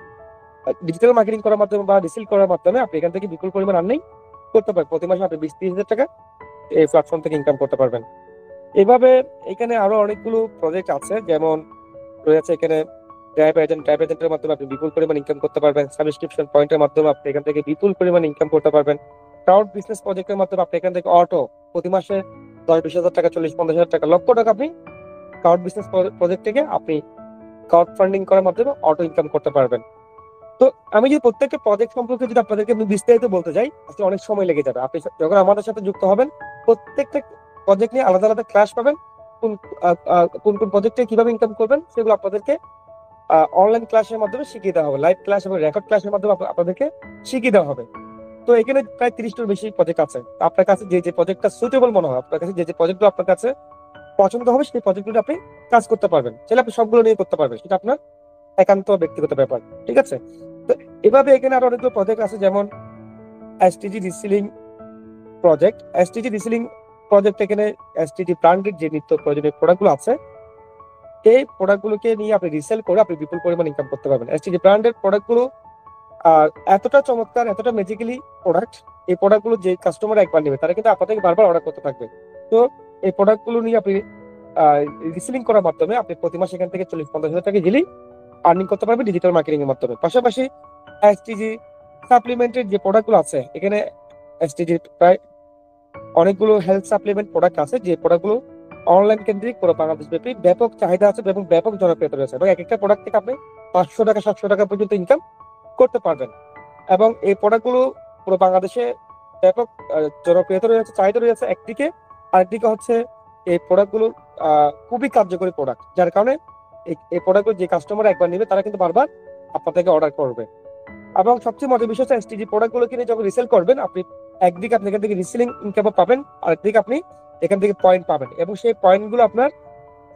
[SPEAKER 2] digital marketing করার মাধ্যমে বা রিসেল করার মাধ্যমে আপনি এখান থেকে বিপুল পরিমাণ আর্নিং করতে পারবেন। প্রতি মাসে আপনি 20-30 হাজার টাকা এই প্ল্যাটফর্ম থেকে ইনকাম করতে পারবেন। এভাবে এখানে আরো অনেকগুলো প্রজেক্ট আছে, যেমন রয়েছে এখানে ড্রাইভ এজেন্ট। ড্রাইভ এজেন্টের মাধ্যমে আপনি বিপুল পরিমাণ ইনকাম করতে পারবেন। সাবস্ক্রিপশন পয়েন্টের মাধ্যমে আপনি এখান থেকে বিপুল পরিমাণ ইনকাম করতে পারবেন। ক্রাউড বিজনেস প্রজেক্টের মাধ্যমে আপনি এখান থেকে অটো প্রতি মাসে 10-20 হাজার টাকা, 40-50 হাজার টাকা, লক্ষ টাকা আপনি ক্রাউড বিজনেস প্রজেক্ট থেকে আপনি ক্রাউড ফান্ডিং করার মাধ্যমে অটো ইনকাম করতে পারবেন। তো আমি যদি প্রত্যেকটা প্রজেক্ট সম্পর্কে যদি আপনাদেরকে বিস্তারিত বলতে যাই, আজকে অনেক সময় লেগে যাবে। আপনি যখন আমাদের সাথে যুক্ত হবেন, প্রত্যেকটা প্রজেক্ট নিয়ে আলাদা আলাদা ক্লাস পাবেন। কোন কোন কোন প্রজেক্টে কিভাবে ইনকাম করবেন সেগুলো আপনাদেরকে অনলাইন ক্লাসের মাধ্যমে শিখিয়ে দেওয়া হবে। লাইভ ক্লাস এবং রেকর্ড ক্লাসের মাধ্যমে আপনাদেরকে শিখিয়ে দেওয়া হবে। তো এখানে প্রায় 30টার বেশি প্রজেক্ট আছে। আপনার কাছে যে যে প্রজেক্টটা সুটেবল মনে হয়, আপনার কাছে যে যে প্রজেক্টগুলো আপনার কাছে পছন্দ হবে, সেই প্রজেক্টগুলো আপনি কাজ করতে পারবেন। চাইলে আপনি সবগুলো নিয়ে করতে পারবেন, সেটা আপনার একান্ত ব্যক্তিগত ব্যাপার। ঠিক আছে? তো এভাবে এখানে আরো অনেকগুলো প্রজেক্ট আছে, যেমন STG reselling project. STG reselling project এখানে এসটিজি ব্র্যান্ডেড যে নিত্য প্রয়োজনীয় প্রোডাক্টগুলো আছে, এই প্রোডাক্টগুলোকে নিয়ে আপনি রিসেল করে আপনি বিপুল পরিমাণ ইনকাম করতে পারবেন। এসটিজি ব্র্যান্ডেড প্রোডাক্টগুলো এতটা চমৎকার, এতটা ম্যাজিক্যালি প্রোডাক্ট, এই প্রোডাক্টগুলো যে কাস্টমার একবার নেবে তারা কিন্তু আপনাদেরকে বারবার অর্ডার করতে থাকবে। তো এই প্রোডাক্টগুলো নিয়ে আপনি রিসেলিং করার মাধ্যমে আপনি প্রতি মাসে এখান থেকে 40-50 হাজার টাকা ইজিলি আর্নিং করতে পারবেন ডিজিটাল মার্কেটিং এর মাধ্যমে। পাশাপাশি এসটিজি সাপ্লিমেন্টের যে প্রোডাক্টগুলো আছে, এখানে এসটিজি প্রায় অনেকগুলো হেলথ সাপ্লিমেন্ট প্রোডাক্ট আছে, যে প্রোডাক্টগুলো অনলাইন কেন্দ্রিক পুরো বাংলাদেশ ব্যাপী ব্যাপক চাহিদা আছে এবং ব্যাপক জনপ্রিয়তা রয়েছে, এবং এক একটা প্রোডাক্ট থেকে আপনি 500 টাকা, 700 টাকা পর্যন্ত ইনকাম করতে পারবেন। এবং এই প্রোডাক্টগুলো পুরো বাংলাদেশে ব্যাপক জনপ্রিয়তা রয়েছে, চাহিদা রয়েছে একদিকে। আরেকদিকে হচ্ছে এই প্রোডাক্টগুলো খুবই কার্যকরী প্রোডাক্ট, যার কারণে এই প্রোডাক্টগুলো যে কাস্টমার একবার নেবে তারা কিন্তু বারবার আপনার থেকে অর্ডার করবে। এবং সবচেয়ে মজার বিষয় হচ্ছে এসটিজি প্রোডাক্টগুলো কিনে যখন রিসেল করবেন, আপনি একদিকে আপনি এখান থেকে রিসেলিং ইনকাম পাবেন, আরেকদিকে আপনি এখান থেকে পয়েন্ট পাবেন, এবং সেই পয়েন্টগুলো আপনার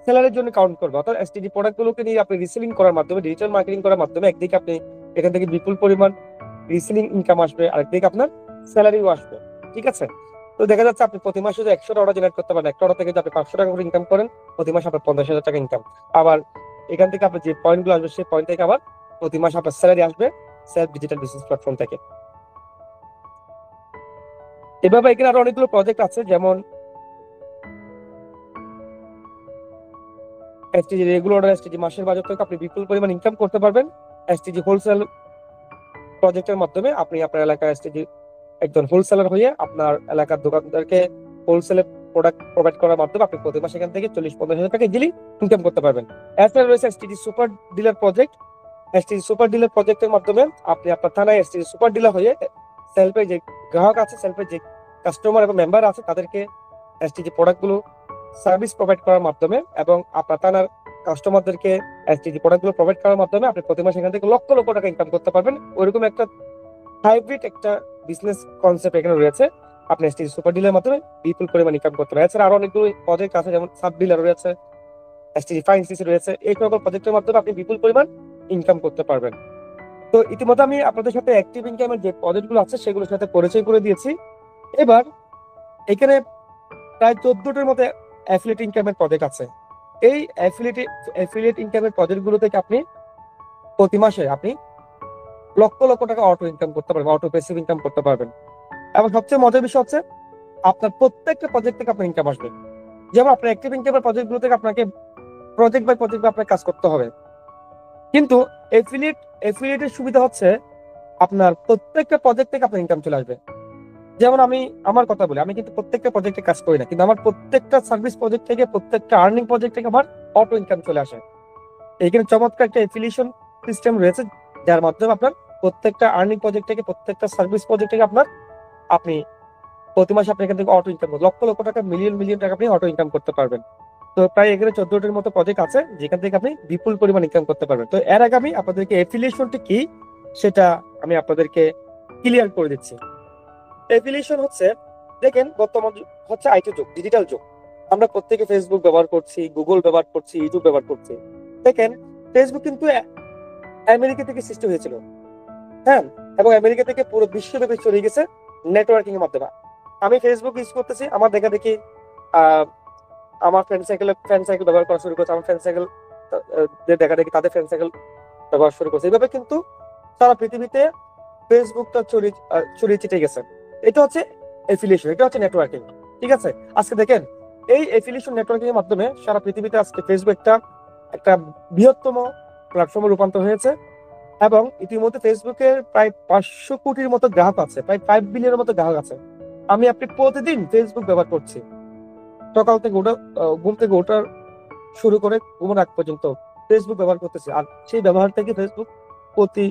[SPEAKER 2] সেলারের জন্য কাউন্ট করবে। অর্থাৎ এসটিজি প্রোডাক্টগুলোকে নিয়ে আপনি রিসেলিং করার মাধ্যমে, ডিজিটাল মার্কেটিং করার মাধ্যমে একদিকে আপনি এখান থেকে বিপুল পরিমাণ রিসেলিং ইনকাম আসবে, আরেকদিকে আপনার স্যালারিও আসবে। ঠিক আছে? তো দেখা যাচ্ছে আপনি প্রতি মাসে যদি 100টা অর্ডার জেনারেট করতে পারেন, একটা অর্ডার থেকে যদি আপনি 500 টাকা করে ইনকাম করেন, প্রতি মাসে আপনার 50,000 টাকা ইনকাম। আবার এখান থেকে আপনার যে পয়েন্টগুলো আসবে, সেই পয়েন্ট থেকে আবার প্রতি মাসে আপনার স্যালারি আসবে সেলফ ডিজিটাল বিজনেস প্ল্যাটফর্ম থেকে। এভাবে এখানে আরো অনেকগুলো প্রজেক্ট আছে, যেমন এসটিজি রেগুলার, এসটিজি মাসের বাজার থেকে আপনি বিপুল পরিমাণ ইনকাম করতে পারবেন। এসটিজি হোলসেল প্রজেক্টের মাধ্যমে আপনি আপনার এলাকায় এসটিজি একজন হোলসেলার হয়ে আপনার এলাকার দোকানদারকে হোলসেলে প্রোডাক্ট প্রোভাইড করার মাধ্যমে আপনি প্রতি মাসে এখান থেকে 40-50 হাজার টাকা ইজিলি ইনকাম করতে পারবেন। এছাড়া রয়েছে STG super dealer project. STG super dealer প্রজেক্টের মাধ্যমে আপনি আপনার থানায় এসটিজি সুপার ডিলার হয়ে সেলফে যে গ্রাহক আছে, সেলফে যে কাস্টমার এবং মেম্বার আছে, তাদেরকে এসটিজি প্রোডাক্টগুলো সার্ভিস প্রোভাইড করার মাধ্যমে এবং আপনার থানার কাস্টমারদেরকে এসটিজি প্রোডাক্টগুলো প্রোভাইড করার মাধ্যমে আপনি প্রতি মাসে এখান থেকে লক্ষ লক্ষ টাকা ইনকাম করতে পারবেন। ওইরকম একটা হাইব্রিড একটা বিজনেস কনসেপ্ট এখানে রয়েছে। আপনি এসটিজি সুপার ডিলার মাধ্যমে বিপুল পরিমাণ ইনকাম করতে পারেন। এছাড়া আরো অনেকগুলো প্রজেক্ট আছে, যেমন সাব ডিলার রয়েছে, এসটিজি ফাইন্যান্স রয়েছে। এই সকল প্রজেক্টের মাধ্যমে আপনি বিপুল পরিমাণ ইনকাম করতে পারবেন। তো ইতিমধ্যে আমি আপনাদের সাথে অ্যাক্টিভ ইনকামের যে প্রজেক্টগুলো আছে সেগুলোর সাথে পরিচয় করে দিয়েছি। এবার এখানে প্রায় 14টার মতো অ্যাফিলিয়েট ইনকামের প্রজেক্ট আছে। এই অ্যাফিলিয়েট ইনকামের প্রজেক্টগুলো থেকে আপনি প্রতি মাসে আপনি লক্ষ লক্ষ টাকা অটো ইনকাম করতে পারবেন, অটো প্যাসিভ ইনকাম করতে পারবেন। এবং সবচেয়ে মজার বিষয় হচ্ছে আপনার প্রত্যেকটা প্রজেক্ট থেকে আপনার ইনকাম আসবে। যেমন আপনার অ্যাক্টিভ ইনকামের প্রজেক্টগুলো থেকে আপনাকে প্রজেক্ট বাই প্রজেক্ট আপনার কাজ করতে হবে। কিন্তু এফিলিয়েটের সুবিধা হচ্ছে আপনার প্রত্যেকটা প্রজেক্ট থেকে আপনার ইনকাম চলে আসবে। যেমন আমি আমার কথা বলি, আমি কিন্তু প্রত্যেকটা প্রজেক্টে কাজ করি না, কিন্তু আমার প্রত্যেকটা সার্ভিস প্রজেক্ট থেকে, প্রত্যেকটা আর্নিং প্রজেক্ট থেকে আমার অটো ইনকাম চলে আসে। এখানে চমৎকার একটা এফিলিয়েশন সিস্টেম রয়েছে, যার মাধ্যমে আপনার প্রত্যেকটা আর্নিং প্রজেক্ট থেকে, প্রত্যেকটা সার্ভিস প্রজেক্ট থেকে আপনি প্রতি মাসে আপনি এখান থেকে অটো ইনকাম লক্ষ লক্ষ টাকা, মিলিয়ন মিলিয়ন টাকা আপনি অটো ইনকাম করতে পারবেন। তো প্রায় এখানে 14টার মতো প্রজেক্ট আছে যেখান থেকে আপনি বিপুল পরিমাণ ইনকাম করতে পারবেন। তো এর আগে আমি আপনাদেরকে এফিলিয়েশনটি কি সেটা আমি আপনাদেরকে ক্লিয়ার করে দিচ্ছি। এফিলিয়েশন হচ্ছে, দেখেন বর্তমান হচ্ছে আইটি যুগ, ডিজিটাল যুগ। আমরা প্রত্যেকে ফেসবুক ব্যবহার করছি, গুগল ব্যবহার করছি, ইউটিউব ব্যবহার করছি। দেখেন ফেসবুক কিন্তু আমেরিকা থেকে সৃষ্টি হয়েছিল, হ্যাঁ, এবং আমেরিকা থেকে পুরো বিশ্বব্যাপী ছড়িয়ে গেছে নেটওয়ার্কিং এর মাধ্যমে। আমি ফেসবুক ইউজ করতেছি, আমার দেখা দেখি আমার ফ্রেন্ড সাইকেল ব্যবহার করা শুরু করছে, আমার ফ্রেন্ড সাইকেল দেখা দেখি তাদের ফ্রেন্ড সাইকেল ব্যবহার শুরু করছে। এইভাবে কিন্তু সারা পৃথিবীতে ফেসবুকটা ছড়িয়ে ছিটে গেছে। এটা হচ্ছে এফিলিয়েশন, এটা হচ্ছে নেটওয়ার্কিং। ঠিক আছে, আজকে দেখেন এই এফিলিয়েশন নেটওয়ার্কিং এর মাধ্যমে সারা পৃথিবীতে আজকে ফেসবুক একটা বৃহত্তম প্ল্যাটফর্মে রূপান্তর হয়েছে। এবং ইতিমধ্যে ফেসবুকের প্রায় 500 কোটির মতো গ্রাহক আছে, প্রায় 5 বিলিয়নের মতো গ্রাহক আছে। আপনি প্রতিদিন ফেসবুক ব্যবহার করছি, সকাল থেকে ঘুম থেকে ওঠার শুরু করে ঘুমানোর আগ পর্যন্ত ফেসবুক ব্যবহার করতেছি। আর সেই ব্যবহার থেকে ফেসবুক প্রতি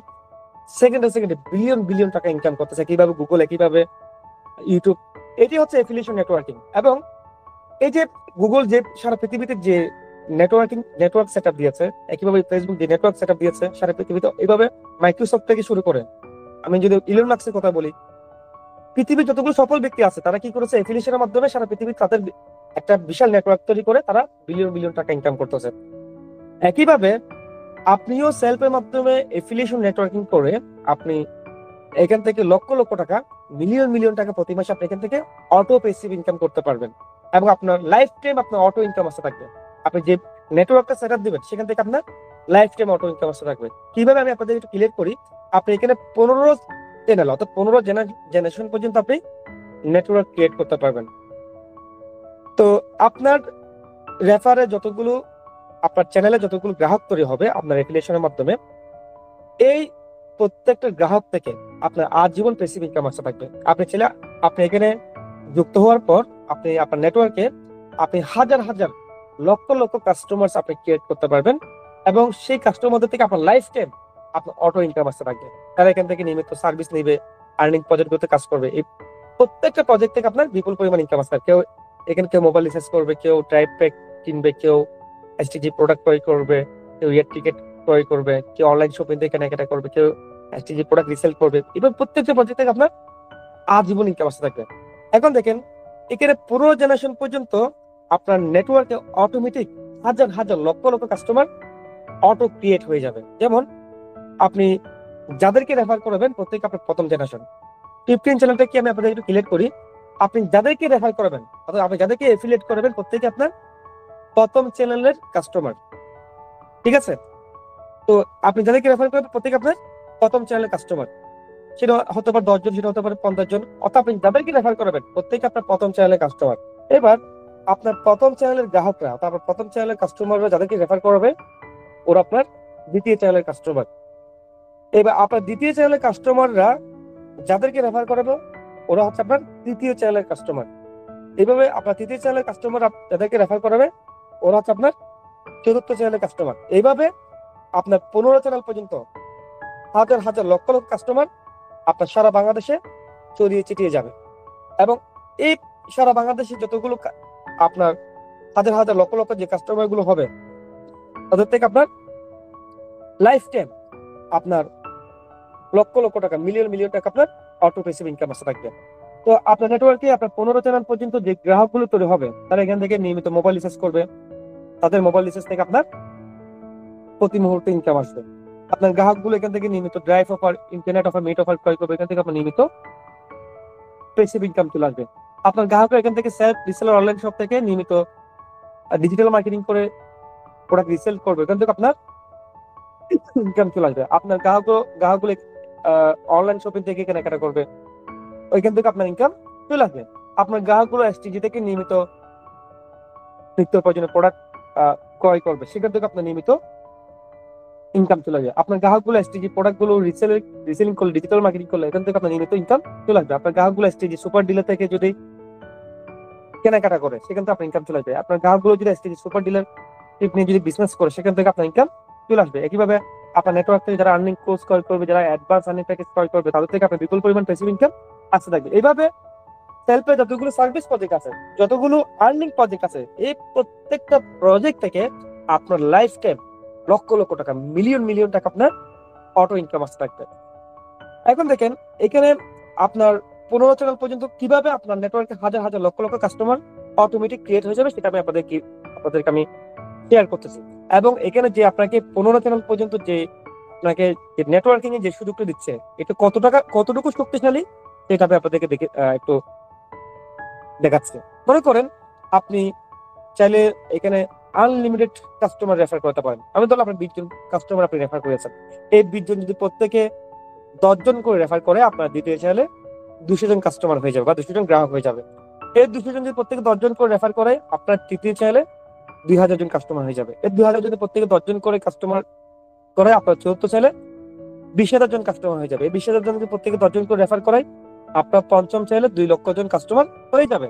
[SPEAKER 2] সেকেন্ডে সেকেন্ডে বিলিয়ন বিলিয়ন টাকা ইনকাম করতেছে, কিভাবে গুগলে, কিভাবে ইউটিউব। এটি হচ্ছে এফিলিয়েশন নেটওয়ার্কিং। এবং এই যে গুগল যে সারা পৃথিবীতে যে নেটওয়ার্ক সেট আপ দিয়েছে, একইভাবে ফেসবুক যে নেটওয়ার্ক সেট আপ দিয়েছে সারা পৃথিবীতে, এইভাবে মাইক্রোসফট থেকে শুরু করে, আমি যদি ইলন মাস্কের কথা বলি, পৃথিবীর যতগুলো সফল ব্যক্তি আছে তারা কি করেছে, এফিলিয়েশনের মাধ্যমে সারা পৃথিবী তাদের একটা বিশাল নেটওয়ার্ক তৈরি করে তারা বিলিয়ন বিলিয়ন টাকা ইনকাম করতেছে। একইভাবে আপনিও সেলফের মাধ্যমে এফিলিয়েশন নেটওয়ার্কিং করে আপনি এখান থেকে লক্ষ লক্ষ টাকা, মিলিয়ন মিলিয়ন টাকা প্রতি মাসে আপনি এখান থেকে অটো পেসিভ ইনকাম করতে পারবেন। এবং আপনার লাইফ টাইম আপনার অটো ইনকাম আসতে থাকবে। আপনি যে নেটওয়ার্কটা সেট আপ দিবেন সেখান থেকে আপনার লাইফ টাইম অটো ইনকাম আসতে থাকবে। কিভাবে আমি আপনাদের একটু ক্লিয়ার করি। আপনি এখানে 15 চ্যানেল, অর্থাৎ 15 জেনারেশন পর্যন্ত আপনি নেটওয়ার্ক ক্রিয়েট করতে পারবেন। তো আপনার রেফারে যতগুলো, আপনার চ্যানেলে যতগুলো গ্রাহক তৈরি হবে আপনার এফিলিয়েশনের মাধ্যমে, এই প্রত্যেকটা গ্রাহক থেকে আপনার আজীবন প্যাসিভ ইনকাম আসতে থাকবে। আপনি এখানে যুক্ত হওয়ার পর আপনি আপনার নেটওয়ার্কে আপনি হাজার হাজার লক্ষ লক্ষ কাস্টমার আপনি ক্রিয়েট করতে পারবেন। এবং সেই কাস্টমারদের থেকে আপনার লাইফ টাইম আপনার অটো ইনকাম আসতে থাকবে। তারা এখান থেকে নিয়মিত সার্ভিস নিবে, আর্নিং প্রজেক্ট করতে কাজ করবে। এই প্রত্যেকটা প্রজেক্ট থেকে আপনার বিপুল পরিমাণ ইনকাম আসতে থাকবে। কেউ মোবাইল রিচার্জ করবে, কেউ ড্রাইভ প্যাক কিনবে, কেউ এসটিজি প্রোডাক্ট ক্রয় করবে, কেউ এয়ার টিকিট ক্রয় করবে, কেউ অনলাইন শপিং থেকে কেনাকাটা করবে, কেউ এসটিজি প্রোডাক্ট রিসেল করবে। এবার প্রত্যেকটা প্রজেক্ট থেকে আপনার আজীবন ইনকাম আসতে থাকবে। এখন দেখেন এখানে পুরো জেনারেশন পর্যন্ত আপনার নেটওয়ার্কে অটোমেটিক হাজার হাজার lakh lakh customer auto create হয়ে যাবে। যেমন আপনি যাদেরকে রেফার করবেন প্রত্যেকে আপনার প্রথম জেনারেশন। 15 চ্যানেলটা কি আমি আপনাদের একটু ক্লিয়ার করি। আপনি যাদেরকে রেফার করবেন, অর্থাৎ আপনি যাদেরকে এফিলিয়েট করবেন প্রত্যেকে আপনার প্রথম চ্যানেলের কাস্টমার। ঠিক আছে, তো আপনি যাদেরকে রেফার করবেন প্রত্যেকে আপনার প্রথম চ্যানেলের কাস্টমার। সেটা হতে পারে 10 জন, সেটা হতে পারে 50 জন, অর্থাৎ আপনি যাদেরকে রেফার করবেন প্রত্যেকে আপনার প্রথম চ্যানেলের কাস্টমার। এবার আপনার প্রথম চ্যানেলের গ্রাহকরা, তারপর প্রথম চ্যানেলের কাস্টমাররা যাদেরকে রেফার করবে ওরা আপনার দ্বিতীয় চ্যানেলের কাস্টমার। এবার আপনার দ্বিতীয় চ্যানেলের কাস্টমাররা যাদেরকে রেফার করবে ওরা হচ্ছে আপনার তৃতীয় চ্যানেলের কাস্টমার। এইভাবে আপনার তৃতীয় চ্যানেলের কাস্টমার যাদেরকে রেফার করবে ওরা হচ্ছে আপনার চতুর্থ চ্যানেলের কাস্টমার। এইভাবে আপনার 15 চ্যানেল পর্যন্ত হাজার হাজার লক্ষ লক্ষ কাস্টমার আপনার সারা বাংলাদেশে ছড়িয়ে ছিটিয়ে যাবে। এবং এই সারা বাংলাদেশে যতগুলো আপনার হাজার হাজার লক্ষ লক্ষ যে কাস্টমার গুলো হবে তাদের থেকে আপনার লাইফ টাইম আপনার লক্ষ লক্ষ টাকা, মিলিয়ন মিলিয়ন টাকা আপনার অটো পেসিভ ইনকাম আসতে থাকবে। তো আপনার নেটওয়ার্কে আপনার 15 চ্যানেল পর্যন্ত যে গ্রাহকগুলো তৈরি হবে তারা এখান থেকে নিয়মিত মোবাইল রিচার্জ করবে, তাদের মোবাইল রিচার্জ থেকে আপনার প্রতি মুহূর্তে ইনকাম আসবে। আপনার গ্রাহকগুলো এখান থেকে নিয়মিত drive offer, internet offer, net offer ক্রয় করবে, এখান থেকে আপনার নিয়মিত প্যাসিভ ইনকাম চলে আসবে। আপনার গ্রাহকরা এখান থেকে সেলফ রিসেলার অনলাইন শপ থেকে নিয়মিত ডিজিটাল মার্কেটিং করে প্রোডাক্ট রিসেল করবে, এখান থেকে আপনার ইনকাম চলে আসবে। আপনার গ্রাহকগুলো অনলাইন শপিং থেকে কেনাকাটা করবে, ওইখান থেকে আপনার ইনকাম চলে আসবে। আপনার গ্রাহকগুলো এসটিজি থেকে নিয়মিত নিত্য প্রয়োজনীয় প্রোডাক্ট ক্রয় করবে, সেখান থেকে আপনার নিয়মিত ইনকাম চলে যাবে। আপনার গ্রাহকগুলো এসটিজি প্রোডাক্ট গুলো রিসেলিং করলে, ডিজিটাল মার্কেটিং করলে এখান থেকে আপনার নিয়মিত ইনকাম চলে আসবে। আপনার গ্রাহকগুলো এসটিজি সুপার ডিলার থেকে যদি কেনাকাটা করে, সেখান থেকে আপনার ইনকাম চলে আসবে। আপনার গ্রাহকগুলো যদি এসটিজি সুপার ডিলার নিয়ে যদি বিজনেস করে, সেখান থেকে আপনার ইনকাম চলে আসবে। একইভাবে আপনার নেটওয়ার্ক থেকে যারা আর্নিং কোর্স ক্রয় করবে, যারা অ্যাডভান্স আর্নিং প্যাকেজ ক্রয় করবে, তাদের থেকে আপনার বিপুল পরিমাণ প্যাসিভ ইনকাম আসতে থাকবে। এইভাবে সেলফে যতগুলো সার্ভিস প্রজেক্ট আছে, যতগুলো আর্নিং প্রজেক্ট আছে, এই প্রত্যেকটা প্রজেক্ট থেকে আপনার লাইফ টাইম লক্ষ লক্ষ টাকা, মিলিয়ন মিলিয়ন টাকা আপনার অটো ইনকাম আসতে থাকবে। এখন দেখেন এখানে আপনার 15 চ্যানেল পর্যন্ত কিভাবে আপনার নেটওয়ার্কে হাজার হাজার lakh lakh customer automatic create হয়ে যাবে, সেটা আমি আপনাদেরকে আমি শেয়ার করতেছি। এবং এখানে যে আপনাকে 15 চ্যানেল পর্যন্ত যে আপনাকে যে নেটওয়ার্কিং এর যে সুযোগটা দিচ্ছে, এটা কতটুকু শক্তিশালী, সেটা আমি আপনাদেরকে দেখে একটু দেখাচ্ছে। মনে করেন আপনি চাইলে এখানে আনলিমিটেড কাস্টমার রেফার করতে পারেন। আমি ধরলাম আপনার 20 জন কাস্টমার আপনি রেফার করেছেন। এই 20 জন যদি প্রত্যেকে 10 জন করে রেফার করে, আপনার দ্বিতীয় চাইলে 200 জন কাস্টমার হয়ে যাবে বা 200 জন গ্রাহক হয়ে যাবে। এই 200 জন যদি প্রত্যেকে 10 জন করে রেফার করে, আপনার তৃতীয় চাইলে 2000 জন কাস্টমার হয়ে যাবে। এই 2000 যদি প্রত্যেকে 10 জন করে কাস্টমার করে, আপনার চতুর্থ চাইলে 20,000 জন কাস্টমার হয়ে যাবে। এই 20,000 জন যদি প্রত্যেকে 10 জন করে রেফার করায়, আপনার পঞ্চম চাইলে 2 লক্ষ জন কাস্টমার হয়ে যাবে।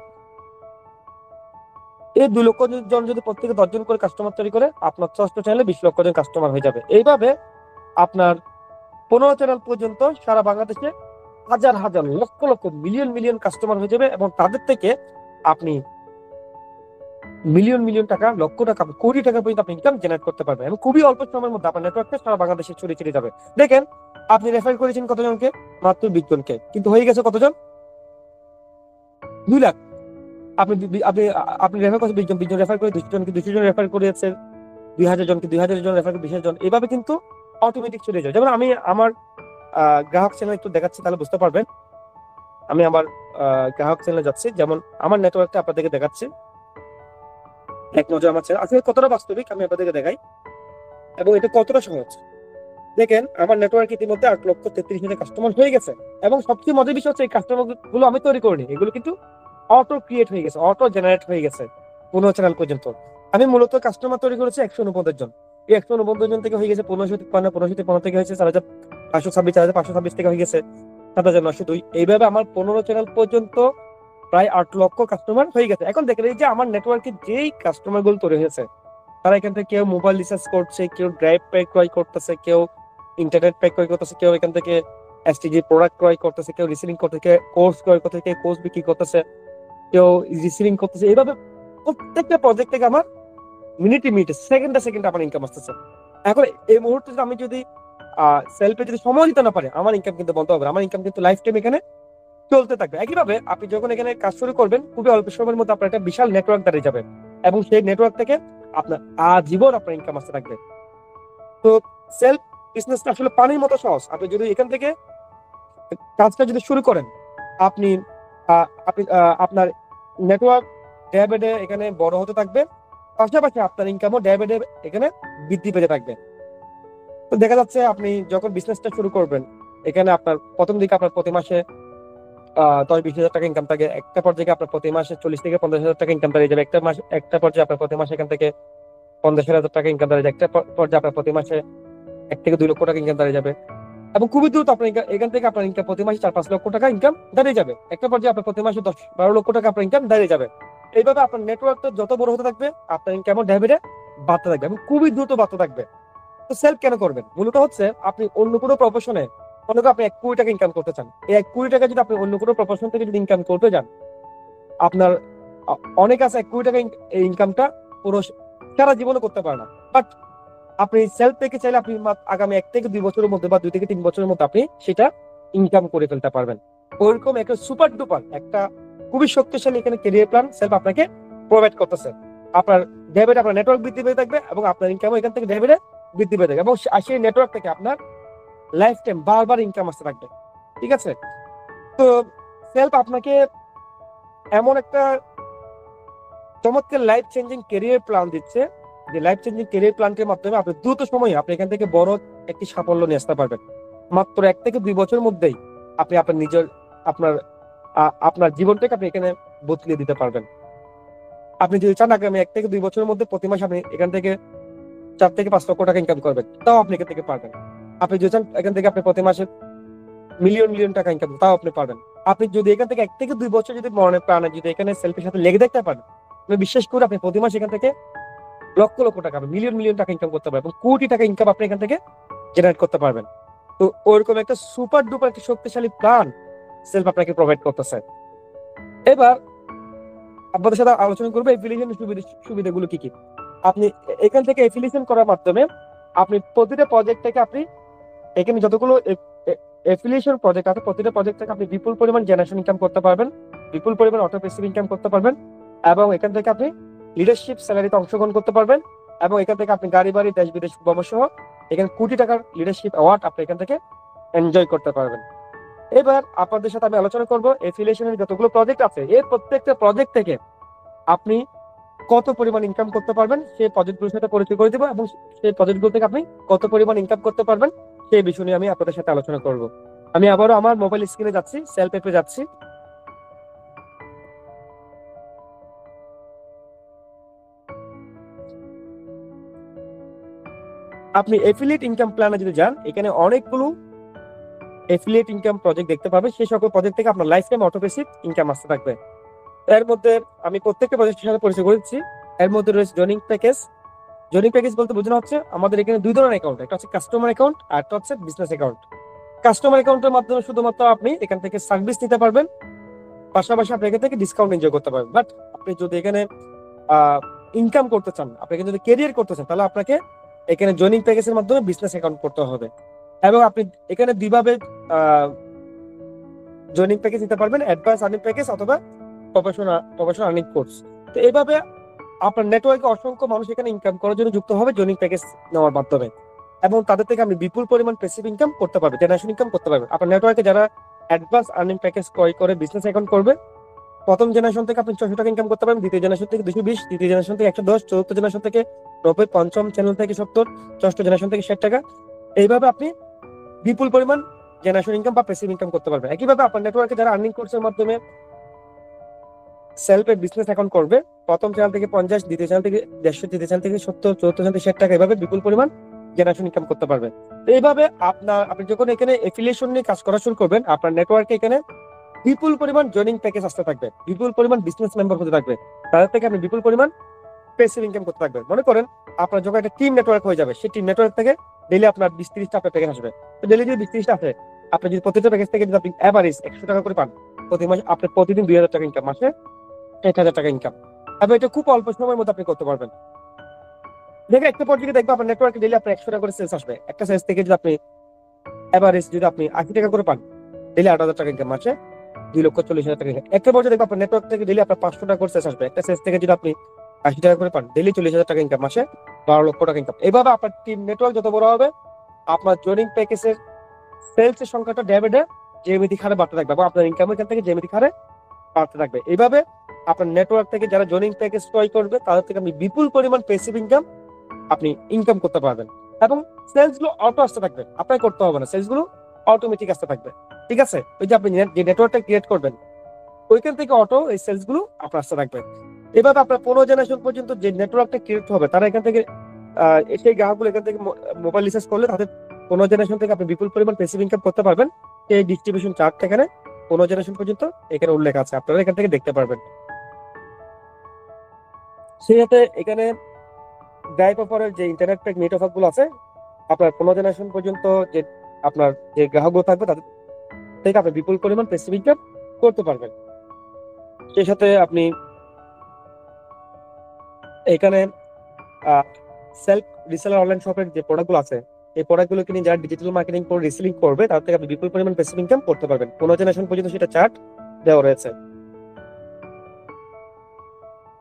[SPEAKER 2] এই 2 লক্ষ জন যদি প্রত্যেকে 10 জন করে কাস্টমার তৈরি করে, আপনার ষষ্ঠ চ্যানেলে 20 লক্ষ জন কাস্টমার হয়ে যাবে। এইভাবে আপনার 15 চ্যানেল পর্যন্ত সারা বাংলাদেশে হাজার হাজার lakh lakh million million customer হয়ে যাবে, এবং তাদের থেকে আপনি মিলিয়ন মিলিয়ন টাকা, লক্ষ টাকা, কোটি টাকা পর্যন্ত আপনি ইনকাম জেনারেট করতে পারবেন। এবং খুবই অল্প সময়ের মধ্যে আপনার নেটওয়ার্কটা সারা বাংলাদেশে ছড়িয়ে ছিটিয়ে যাবে। দেখেন আপনি রেফার করেছেন কতজনকে? মাত্র 20 জনকে, কিন্তু হয়ে গেছে কতজন? 2 লাখ। আপনি আপনি আপনি রেফার করেছেন 20 জন রেফার করে 200 জনকে, 200 জন রেফার করেছেন 2000 জনকে, 2000 জন রেফার করে 20,000 জন। এভাবে কিন্তু অটোমেটিক চলে যায়। যেমন আমি আমার গ্রাহক চ্যানেল একটু দেখাচ্ছি, তাহলে বুঝতে পারবেন। আমি আমার গ্রাহক চ্যানেলে যাচ্ছি, যেমন আমার নেটওয়ার্কটা আপনাদেরকে দেখাচ্ছি এক নজর। আমার চ্যানেল আসলে কতটা বাস্তবিক আমি আপনাদেরকে দেখাই, এবং এটা কতটা সহজ। দেখেন আমার নেটওয়ার্ক ইতিমধ্যে 8,33,000 কাস্টমার হয়ে গেছে, এবং সবচেয়ে মজার বিষয় হচ্ছে এই কাস্টমার গুলো আমি তৈরি করিনি, এগুলো কিন্তু অটো ক্রিয়েট হয়ে গেছে, অটো জেনারেট হয়ে গেছে 15 চ্যানেল পর্যন্ত। আমি মূলত কাস্টমার তৈরি করেছি 149 জন। এই 149 জন থেকে হয়ে গেছে 1553 থেকে হয়েছে 4,526, 4,526 থেকে হয়ে গেছে 7,902। এইভাবে আমার 15 চ্যানেল পর্যন্ত প্রায় 8 লক্ষ কাস্টমার হয়ে গেছে। এখন দেখেন এই যে আমার নেটওয়ার্কে যেই কাস্টমার গুলো তৈরি হয়েছে, তারা এখান থেকে কেউ মোবাইল রিচার্জ করছে, কেউ ড্রাইভ প্যাক ক্রয় করতেছে, কেউ ইন্টারনেট প্যাক ক্রয় করতেছে, কেউ এখান থেকে এসটিজি প্রোডাক্ট ক্রয় করতেছে, কেউ রিসেলিং করতেছে, কেউ কোর্স ক্রয় করতেছে, কেউ কোর্স বিক্রি করতেছে, কেউ রিসেলিং করতেছে। এইভাবে প্রত্যেকটা প্রজেক্ট থেকে আমার মিনিটে সেকেন্ডে আমার ইনকাম আসতেছে। এখন এই মুহূর্তে আমি যদি সেলফে যদি সময় দিতে না পারে, আমার ইনকাম কিন্তু বন্ধ হবে। আমার ইনকাম কিন্তু লাইফ টাইম এখানে চলতে থাকবে। একইভাবে আপনি যখন এখানে কাজ শুরু করবেন, খুবই অল্প সময়ের মধ্যে আপনার একটা বিশাল নেটওয়ার্ক দাঁড়িয়ে যাবে, এবং সেই নেটওয়ার্ক থেকে আপনার আজীবন আপনার ইনকাম আসতে থাকবে। তো সেলফ বিজনেসটা আসলে পানির মতো সহজ। আপনি যদি এখান থেকে কাজটা যদি শুরু করেন, আপনি আপনি আপনার নেটওয়ার্ক ডে বাই ডে এখানে বড় হতে থাকবে, পাশাপাশি আপনার ইনকামও ডে বাই ডে এখানে বৃদ্ধি পেতে থাকবে। তো দেখা যাচ্ছে আপনি যখন বিজনেসটা শুরু করবেন, এখানে আপনার প্রথম দিকে আপনার প্রতি মাসে 10-20 হাজার টাকা ইনকাম থাকে। একটা পর্যায়ে আপনার প্রতি মাসে 40,000-50,000 টাকা ইনকাম দাঁড়িয়ে যাবে। একটা পর্যায়ে আপনার প্রতি মাসে এখান থেকে 50,000 টাকা ইনকাম দাঁড়িয়ে যাবে। একটা পর্যায়ে আপনার প্রতি মাসে 1 থেকে 2 লক্ষ টাকা ইনকাম দাঁড়িয়ে যাবে, এবং খুবই দ্রুত আপনার এখান থেকে আপনার ইনকাম প্রতি মাসে 4-5 লক্ষ টাকা ইনকাম দাঁড়িয়ে যাবে। একটা পর্যায়ে আপনার প্রতি মাসে 10-12 লক্ষ টাকা আপনার ইনকাম দাঁড়িয়ে যাবে। এইভাবে আপনার নেটওয়ার্কটা যত বড় হতে থাকবে, আপনার ইনকামও ডে বাই ডে বাড়তে থাকবে, এবং খুবই দ্রুত বাড়তে থাকবে। তো সেলফ কেন করবেন? মূলত হচ্ছে আপনি অন্য কোনো প্রফেশনে, মনে করেন আপনি 1 কোটি টাকা ইনকাম করতে চান। এই 1 কোটি টাকা যদি আপনি অন্য কোনো প্রফেশন থেকে যদি ইনকাম করতে যান, আপনার অনেক আছে 1 কোটি টাকা এই ইনকামটা পুরো সারা জীবনে করতে পারে না। বাট আপনি সেলফ থেকে চাইলে আপনি আগামী 1 থেকে 2 বছরের মধ্যে বা 2 থেকে 3 বছরের মধ্যে আপনি সেটা ইনকাম করে ফেলতে পারবেন। ওইরকম একটা সুপার ডুপার একটা খুবই শক্তিশালী এখানে ক্যারিয়ার প্ল্যান সেলফ আপনাকে প্রোভাইড করতেছে। আপনার ডে বাই ডে আপনার নেটওয়ার্ক বৃদ্ধি পেতে থাকবে, এবং আপনার ইনকামও এখান থেকে ডে বাই ডে বৃদ্ধি পেতে থাকবে, এবং সেই নেটওয়ার্ক থেকে আপনার লাইফ টাইম বারবার ইনকাম আসতে থাকবে। ঠিক আছে? তো সেলফ আপনাকে এমন একটা চমৎকার লাইফ চেঞ্জিং ক্যারিয়ার প্ল্যান দিচ্ছে, যে লাইফ চেঞ্জিং ক্যারিয়ার প্ল্যানটির মাধ্যমে আপনি দ্রুত সময়ে আপনি এখান থেকে বড় একটি সাফল্য নিয়ে আসতে পারবেন। মাত্র 1 থেকে 2 বছরের মধ্যেই আপনি আপনার নিজের আপনার আপনার জীবনটাকে আপনি এখানে বদলিয়ে দিতে পারবেন। আপনি যদি চান আগামী 1 থেকে 2 বছরের মধ্যে প্রতি মাসে আপনি এখান থেকে 4 থেকে 5 লক্ষ টাকা ইনকাম করবেন, তাও আপনি এখান থেকে পারবেন। আপনি যদি চান এখান থেকে আপনি প্রতি মাসে মিলিয়ন মিলিয়ন টাকা ইনকাম, তাও আপনি পারবেন। আপনি যদি এখান থেকে 1 থেকে 2 বছর যদি মনে প্রাণে যদি এখানে সেলফের সাথে লেগে দেখতে পারেন, আমি বিশ্বাস করি আপনি প্রতি মাসে এখান থেকে লক্ষ লক্ষ টাকা, মিলিয়ন মিলিয়ন টাকা ইনকাম করতে পারবেন, কোটি টাকা ইনকাম আপনি এখান থেকে জেনারেট করতে পারবেন। তো ওইরকম একটা সুপার ডুপার একটা শক্তিশালী প্ল্যান সেলফ আপনাকে প্রোভাইড করতেছে। এবার আপনাদের সাথে আলোচনা করবো এফিলিয়েশন সুবিধাগুলো কি কি। আপনি এখান থেকে এফিলিয়েশন করার মাধ্যমে আপনি প্রতিটা প্রজেক্ট থেকে আপনি এখানে যতগুলো এফিলিয়েশন প্রজেক্ট আছে প্রতিটা প্রজেক্ট থেকে আপনি বিপুল পরিমাণ জেনারেশন ইনকাম করতে পারবেন, বিপুল পরিমাণ অটো প্যাসিভ ইনকাম করতে পারবেন, এবং এখান থেকে আপনি লিডারশিপ স্যালারিতে অংশগ্রহণ করতে পারবেন, এবং এখান থেকে আপনি গাড়ি বাড়ি দেশ বিদেশ ভ্রমণ সহ এখানে কোটি টাকার লিডারশিপ অ্যাওয়ার্ড আপনি এখান থেকে এনজয় করতে পারবেন। এবার আপনাদের সাথে আমি আলোচনা করবো এফিলিয়েশনের যতগুলো প্রজেক্ট আছে এর প্রত্যেকটা প্রজেক্ট থেকে আপনি কত পরিমাণ ইনকাম করতে পারবেন সেই প্রজেক্টগুলোর সাথে পরিচয় করে দেবো, এবং সেই প্রজেক্টগুলো থেকে আপনি কত পরিমাণ ইনকাম করতে পারবেন সেই বিষয় নিয়ে আমি আপনাদের সাথে আলোচনা করব। আমি আবারও আমার মোবাইল স্ক্রিনে যাচ্ছি, সেলফ অ্যাপে যাচ্ছি। আপনি এফিলিয়েট ইনকাম প্ল্যানে যদি যান, এখানে অনেকগুলো এফিলিয়েট ইনকাম প্রজেক্ট দেখতে পাবেন। সেই সকল প্রজেক্ট থেকে আপনার life time auto passive income আসতে থাকবে। এর মধ্যে আমি প্রত্যেকটা প্রজেক্টের সাথে পরিচয় করেছি। এর মধ্যে রয়েছে জয়নিং প্যাকেজ। জয়নিং প্যাকেজ বলতে বোঝানো হচ্ছে আমাদের এখানে 2 ধরনের অ্যাকাউন্ট, একটা হচ্ছে কাস্টমার অ্যাকাউন্ট আর একটা হচ্ছে বিজনেস অ্যাকাউন্ট। কাস্টমার অ্যাকাউন্টের মাধ্যমে শুধুমাত্র আপনি এখান থেকে সার্ভিস নিতে পারবেন, পাশাপাশি আপনি এখান থেকে ডিসকাউন্ট এনজয় করতে পারবেন। বাট আপনি যদি এখানে ইনকাম করতে চান, আপনি এখানে যদি ক্যারিয়ার করতে চান, তাহলে আপনাকে এখানে জয়নিং প্যাকেজের মাধ্যমে বিজনেস অ্যাকাউন্ট করতে হবে, এবং আপনি এখানে দুইভাবে জয়নিং প্যাকেজ নিতে পারবেন, অ্যাডভান্স আর্নিং প্যাকেজ অথবা প্রফেশনাল আর্নিং কোর্স। তো এইভাবে আপনার নেটওয়ার্কে অসংখ্য মানুষ এখানে ইনকাম করার জন্য যুক্ত হবে জয়নিং প্যাকেজ নেওয়ার মাধ্যমে, এবং তাদের থেকে আপনি বিপুল পরিমাণ প্যাসিভ ইনকাম করতে পারবেন, জেনারেশন ইনকাম করতে পারবেন। আপনার নেটওয়ার্কে যারা অ্যাডভান্স আর্নিং প্যাকেজ ক্রয় করে বিজনেস অ্যাকাউন্ট করবে, প্রথম জেনারেশন থেকে আপনি 600 টাকা ইনকাম করতে পারবেন, দ্বিতীয় জেনারেশন থেকে 220, তৃতীয় জেনারেশন থেকে 110, চতুর্থ জেনারেশন থেকে 90, পঞ্চম চ্যানেল থেকে 70, ষষ্ঠ জেনারেশন থেকে 60 টাকা। এইভাবে আপনি বিপুল পরিমাণ জেনারেশন ইনকাম বা প্যাসিভ ইনকাম করতে পারবেন। একইভাবে আপনার নেটওয়ার্কে যারা আর্নিং কোর্সের মাধ্যমে সেলফে বিজনেস অ্যাকাউন্ট করবে, প্রথম চ্যানেল থেকে 50, দ্বিতীয় চ্যানেল থেকে 150, তৃতীয় চ্যানেল থেকে 70, চতুর্থ চ্যানেল থেকে 60 টাকা, এভাবে বিপুল পরিমাণ জেনারেশন ইনকাম করতে পারবেন। তো এইভাবে আপনি যখন এখানে এফিলিয়েশন নিয়ে কাজ করা শুরু করবেন, আপনার নেটওয়ার্কে এখানে বিপুল পরিমাণ জয়নিং প্যাকেজ আসতে থাকবে, বিপুল পরিমাণ বিজনেস মেম্বার হতে থাকবে, তাদের থেকে আপনি বিপুল পরিমাণ প্যাসিভ ইনকাম করতে থাকবেন। মনে করেন আপনার যখন একটা টিম নেটওয়ার্ক হয়ে যাবে, সেই টিম নেটওয়ার্ক থেকে ডেইলি আপনার 20-30টা আপনার প্যাকেজ আসবে। তো ডেইলি যদি 20-30টা আসে, আপনি যদি প্রত্যেকটা প্যাকেজ থেকে যদি আপনি এভারেজ 100 টাকা করে পান প্রতি মাসে, আপনি প্রতিদিন 2000 টাকা ইনকাম, মাসে 1000 টাকা ইনকাম, এবং এটা খুব অল্প সময়ের মধ্যে আপনি করতে পারবেন। দেখে একটা পর্যায়ে দেখবো আপনার নেটওয়ার্কে ডেইলি আপনার 100 টাকা করে সেলস আসবে। একটা সেলস থেকে যদি আপনি এভারেজ যদি আপনি 80 টাকা করে পান, ডেইলি 8000 টাকা ইনকাম, মাসে 2,40,000 টাকা ইনকাম। একটা পর্যায়ে দেখবো আপনার নেটওয়ার্ক থেকে ডেইলি আপনার 500 টাকা করে সেলস আসবে। একটা সেলস থেকে যদি আপনি 80 টাকা করে পান, ডেইলি 40,000 টাকা ইনকাম, মাসে 12 লক্ষ টাকা ইনকাম। এভাবে আপনার টিম নেটওয়ার্ক যত বড় হবে, আপনার জয়নিং প্যাকেজের সেলস এর সংখ্যাটা ডে বাই ডে জ্যামিতিক হারে বাড়তে থাকবে, এবং আপনার ইনকাম এখান থেকে জ্যামিতিক হারে বাড়তে থাকবে। এইভাবে আপনার নেটওয়ার্ক থেকে যারা জয়নিং প্যাকেজ ক্রয় করবে, তাদের থেকে আপনি বিপুল পরিমাণ প্যাসিভ ইনকাম আপনি ইনকাম করতে পারবেন, এবং সেলস গুলো অটো আসতে থাকবে, আপনাকে করতে হবে না, সেলস গুলো অটোমেটিক আসতে থাকবে। ঠিক আছে, ওই যে আপনি যে নেটওয়ার্কটা ক্রিয়েট করবেন, ওইখান থেকে অটো এই সেলস গুলো আপনার আসতে থাকবে। এভাবে আপনার 15 জেনারেশন পর্যন্ত যে নেটওয়ার্কটা ক্রিয়েট হবে, তারা এখান থেকে সেই গ্রাহকগুলো এখান থেকে মোবাইল রিচার্জ করলে তাদের 15 জেনারেশন থেকে আপনি বিপুল পরিমাণ প্যাসিভ ইনকাম করতে পারবেন। এই ডিস্ট্রিবিউশন চার্ট এখানে 15 জেনারেশন পর্যন্ত এখানে উল্লেখ আছে, আপনারা এখান থেকে দেখতে পারবেন। সেই সাথে এখানে ড্রাইভ অফারের যে ইন্টারনেট প্যাক নেট অফার গুলো আছে, আপনার 15 জেনারেশন পর্যন্ত যে আপনার যে গ্রাহকগুলো থাকবে, তাদের থেকে আপনি বিপুল পরিমাণ প্যাসিভ ইনকাম করতে পারবেন। সেই সাথে আপনি এখানে সেলফ রিসেলার অনলাইন শপের যে প্রোডাক্টগুলো আছে, এই প্রোডাক্টগুলো কিনে যারা ডিজিটাল মার্কেটিং করে রিসেলিং করবে, তার থেকে আপনি বিপুল পরিমাণ প্যাসিভ ইনকাম করতে পারবেন। 15 জেনারেশন পর্যন্ত সেটা চার্ট দেওয়া রয়েছে।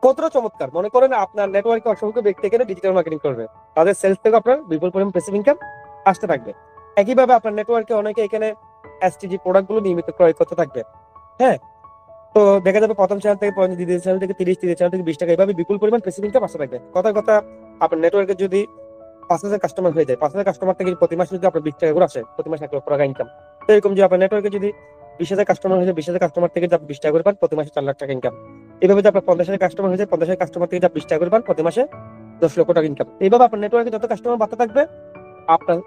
[SPEAKER 2] কতটা চমৎকার! মনে করেন আপনার নেটওয়ার্কে অসংখ্য ব্যক্তি এখানে ডিজিটাল মার্কেটিং করবে, তাদের সেলস থেকে আপনার বিপুল পরিমাণ প্যাসিভ ইনকাম আসতে থাকবে। একইভাবে আপনার নেটওয়ার্কে অনেকে এখানে এসটিজি প্রোডাক্টগুলো নিয়মিত ক্রয় করতে থাকবে। হ্যাঁ, তো দেখা যাবে প্রথম চ্যানেল থেকে 50, দ্বিতীয় চ্যানেল থেকে 30, তৃতীয় চ্যানেল থেকে 20 টাকা, এভাবে বিপুল পরিমাণ প্যাসিভ ইনকাম আসতে থাকবে। কথার কথা, আপনার নেটওয়ার্কে যদি 5,000 কাস্টমার হয়ে যায়, 5,000 কাস্টমার থেকে প্রতি মাসে যদি আপনার 20 টাকা করে আসে, প্রতি মাসে 1 লক্ষ টাকা ইনকাম। তো এরকম যে আপনার নেটওয়ার্কে যদি 20,000 কাস্টমার হয়েছে, 20,000 কাস্টমার থেকে যা 20 টাকা করে পান, প্রতি মাসে 4 লাখ টাকা ইনকাম। এইভাবে যে আপনার 50,000 কাস্টমার হয়েছে, 50,000 কাস্টমার থেকে যা 20 টাকা করে পান, প্রতি মাসে 10 লক্ষ টাকা ইনকাম। এইভাবে আপনার নেটওয়ার্কে যত কাস্টমার বাড়তে থাকবে, আপনার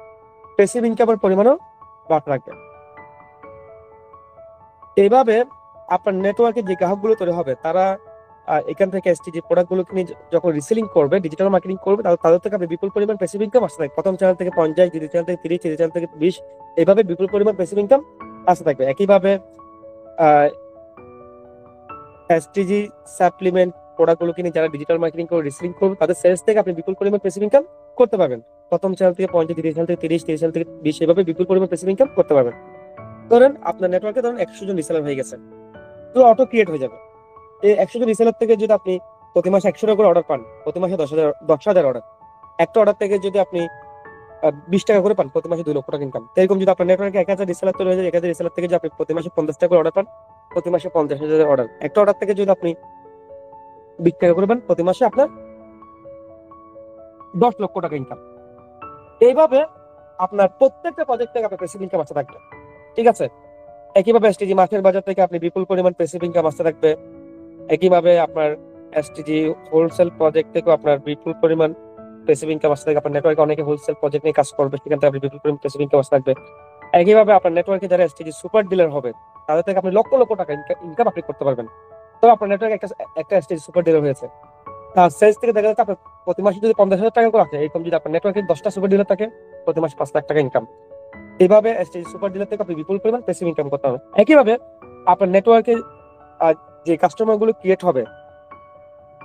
[SPEAKER 2] প্যাসিভ ইনকামের পরিমাণও বাড়তে থাকবে। এইভাবে আপনার নেটওয়ার্কে যে গ্রাহকগুলো তৈরি হবে, তারা এখান থেকে এসটিজি প্রোডাক্টগুলো কিনে যখন রিসেলিং করবে, ডিজিটাল মার্কেটিং করবে, তাদের থেকে আপনি বিপুল পরিমাণ প্যাসিভ ইনকাম আসতে থাকবে। প্রথম চ্যানেল থেকে 50, দ্বিতীয় চ্যানেল থেকে 30, তৃতীয় চ্যানেল থেকে 20, এইভাবে বিপুল পরিমাণ প্যাসিভ ইনকাম আসতে থাকবে। একইভাবে এসটিজি সাপ্লিমেন্ট প্রোডাক্টগুলো কিনে যারা ডিজিটাল মার্কেটিং করে রিসেলিং করবে, তাদের সেলস থেকে আপনি বিপুল পরিমাণ প্যাসিভ ইনকাম করতে পারবেন। প্রথম চ্যানেল থেকে 50, দ্বিতীয় চ্যানেল থেকে 30, তৃতীয় চ্যানেল থেকে 20, এভাবে বিপুল পরিমাণ প্যাসিভ ইনকাম করতে পারবেন। ধরেন আপনার নেটওয়ার্কে 100 জন রিসেলার হয়ে গেছে, তো অটো ক্রিয়েট হয়ে যাবে। এই 100 জন রিসেলার থেকে যদি আপনি প্রতি মাসে 100 টাকা করে অর্ডার পান, প্রতি মাসে 10,000 অর্ডার, একটা অর্ডার থেকে যদি আপনি 20 টাকা করে পান, প্রতি মাসে 2 লক্ষ টাকা ইনকাম। এরকম যদি আপনার নেটওয়ার্কে 1000 রিসেলার তৈরি হয়ে যায়, 1000 রিসেলার থেকে যদি আপনি প্রতি মাসে 50 টাকা করে অর্ডার পান, প্রতি মাসে 50,000 অর্ডার, একটা অর্ডার থেকে যদি আপনি 20 টাকা করে পান, প্রতি মাসে আপনার 10 লক্ষ টাকা ইনকাম। এইভাবে আপনার প্রত্যেকটা প্রজেক্ট থেকে আপনার প্যাসিভ ইনকাম আসতে থাকবে। ঠিক আছে? একইভাবে এসটিজি মাছের বাজার থেকে আপনি বিপুল পরিমাণ প্যাসিভ ইনকাম আসতে থাকবে। একইভাবে আপনার এসটিজি হোলসেল প্রজেক্ট থেকেও আপনার বিপুল পরিমাণ প্যাসিভ ইনকাম আসতে থাকবে। আপনার নেটওয়ার্কে অনেকে হোলসেল প্রজেক্ট নিয়ে কাজ করবে, সেখান থেকে আপনি বিপুল পরিমাণ প্যাসিভ ইনকাম আসতে থাকবে। একইভাবে আপনার নেটওয়ার্কে যারা এসটিজি সুপার ডিলার হবে, তাদের থেকে আপনি লক্ষ লক্ষ টাকা ইনকাম আপনি করতে পারবেন। তো আপনার নেটওয়ার্কে একটা এসটিজি সুপার ডিলার হয়েছে, তার সেলস থেকে দেখা যাচ্ছে আপনার প্রতি মাসে যদি 50,000 টাকা করে আসে, এরকম যদি আপনার নেটওয়ার্কে 10টা সুপার ডিলার থাকে, প্রতি মাসে 5 লাখ টাকা ইনকাম। এইভাবে এসটিজি সুপার ডিলার থেকে আপনি বিপুল পরিমাণ প্যাসিভ ইনকাম করতে হবে। একইভাবে আপনার নেটওয়ার্কে যে কাস্টমার গুলো ক্রিয়েট হবে,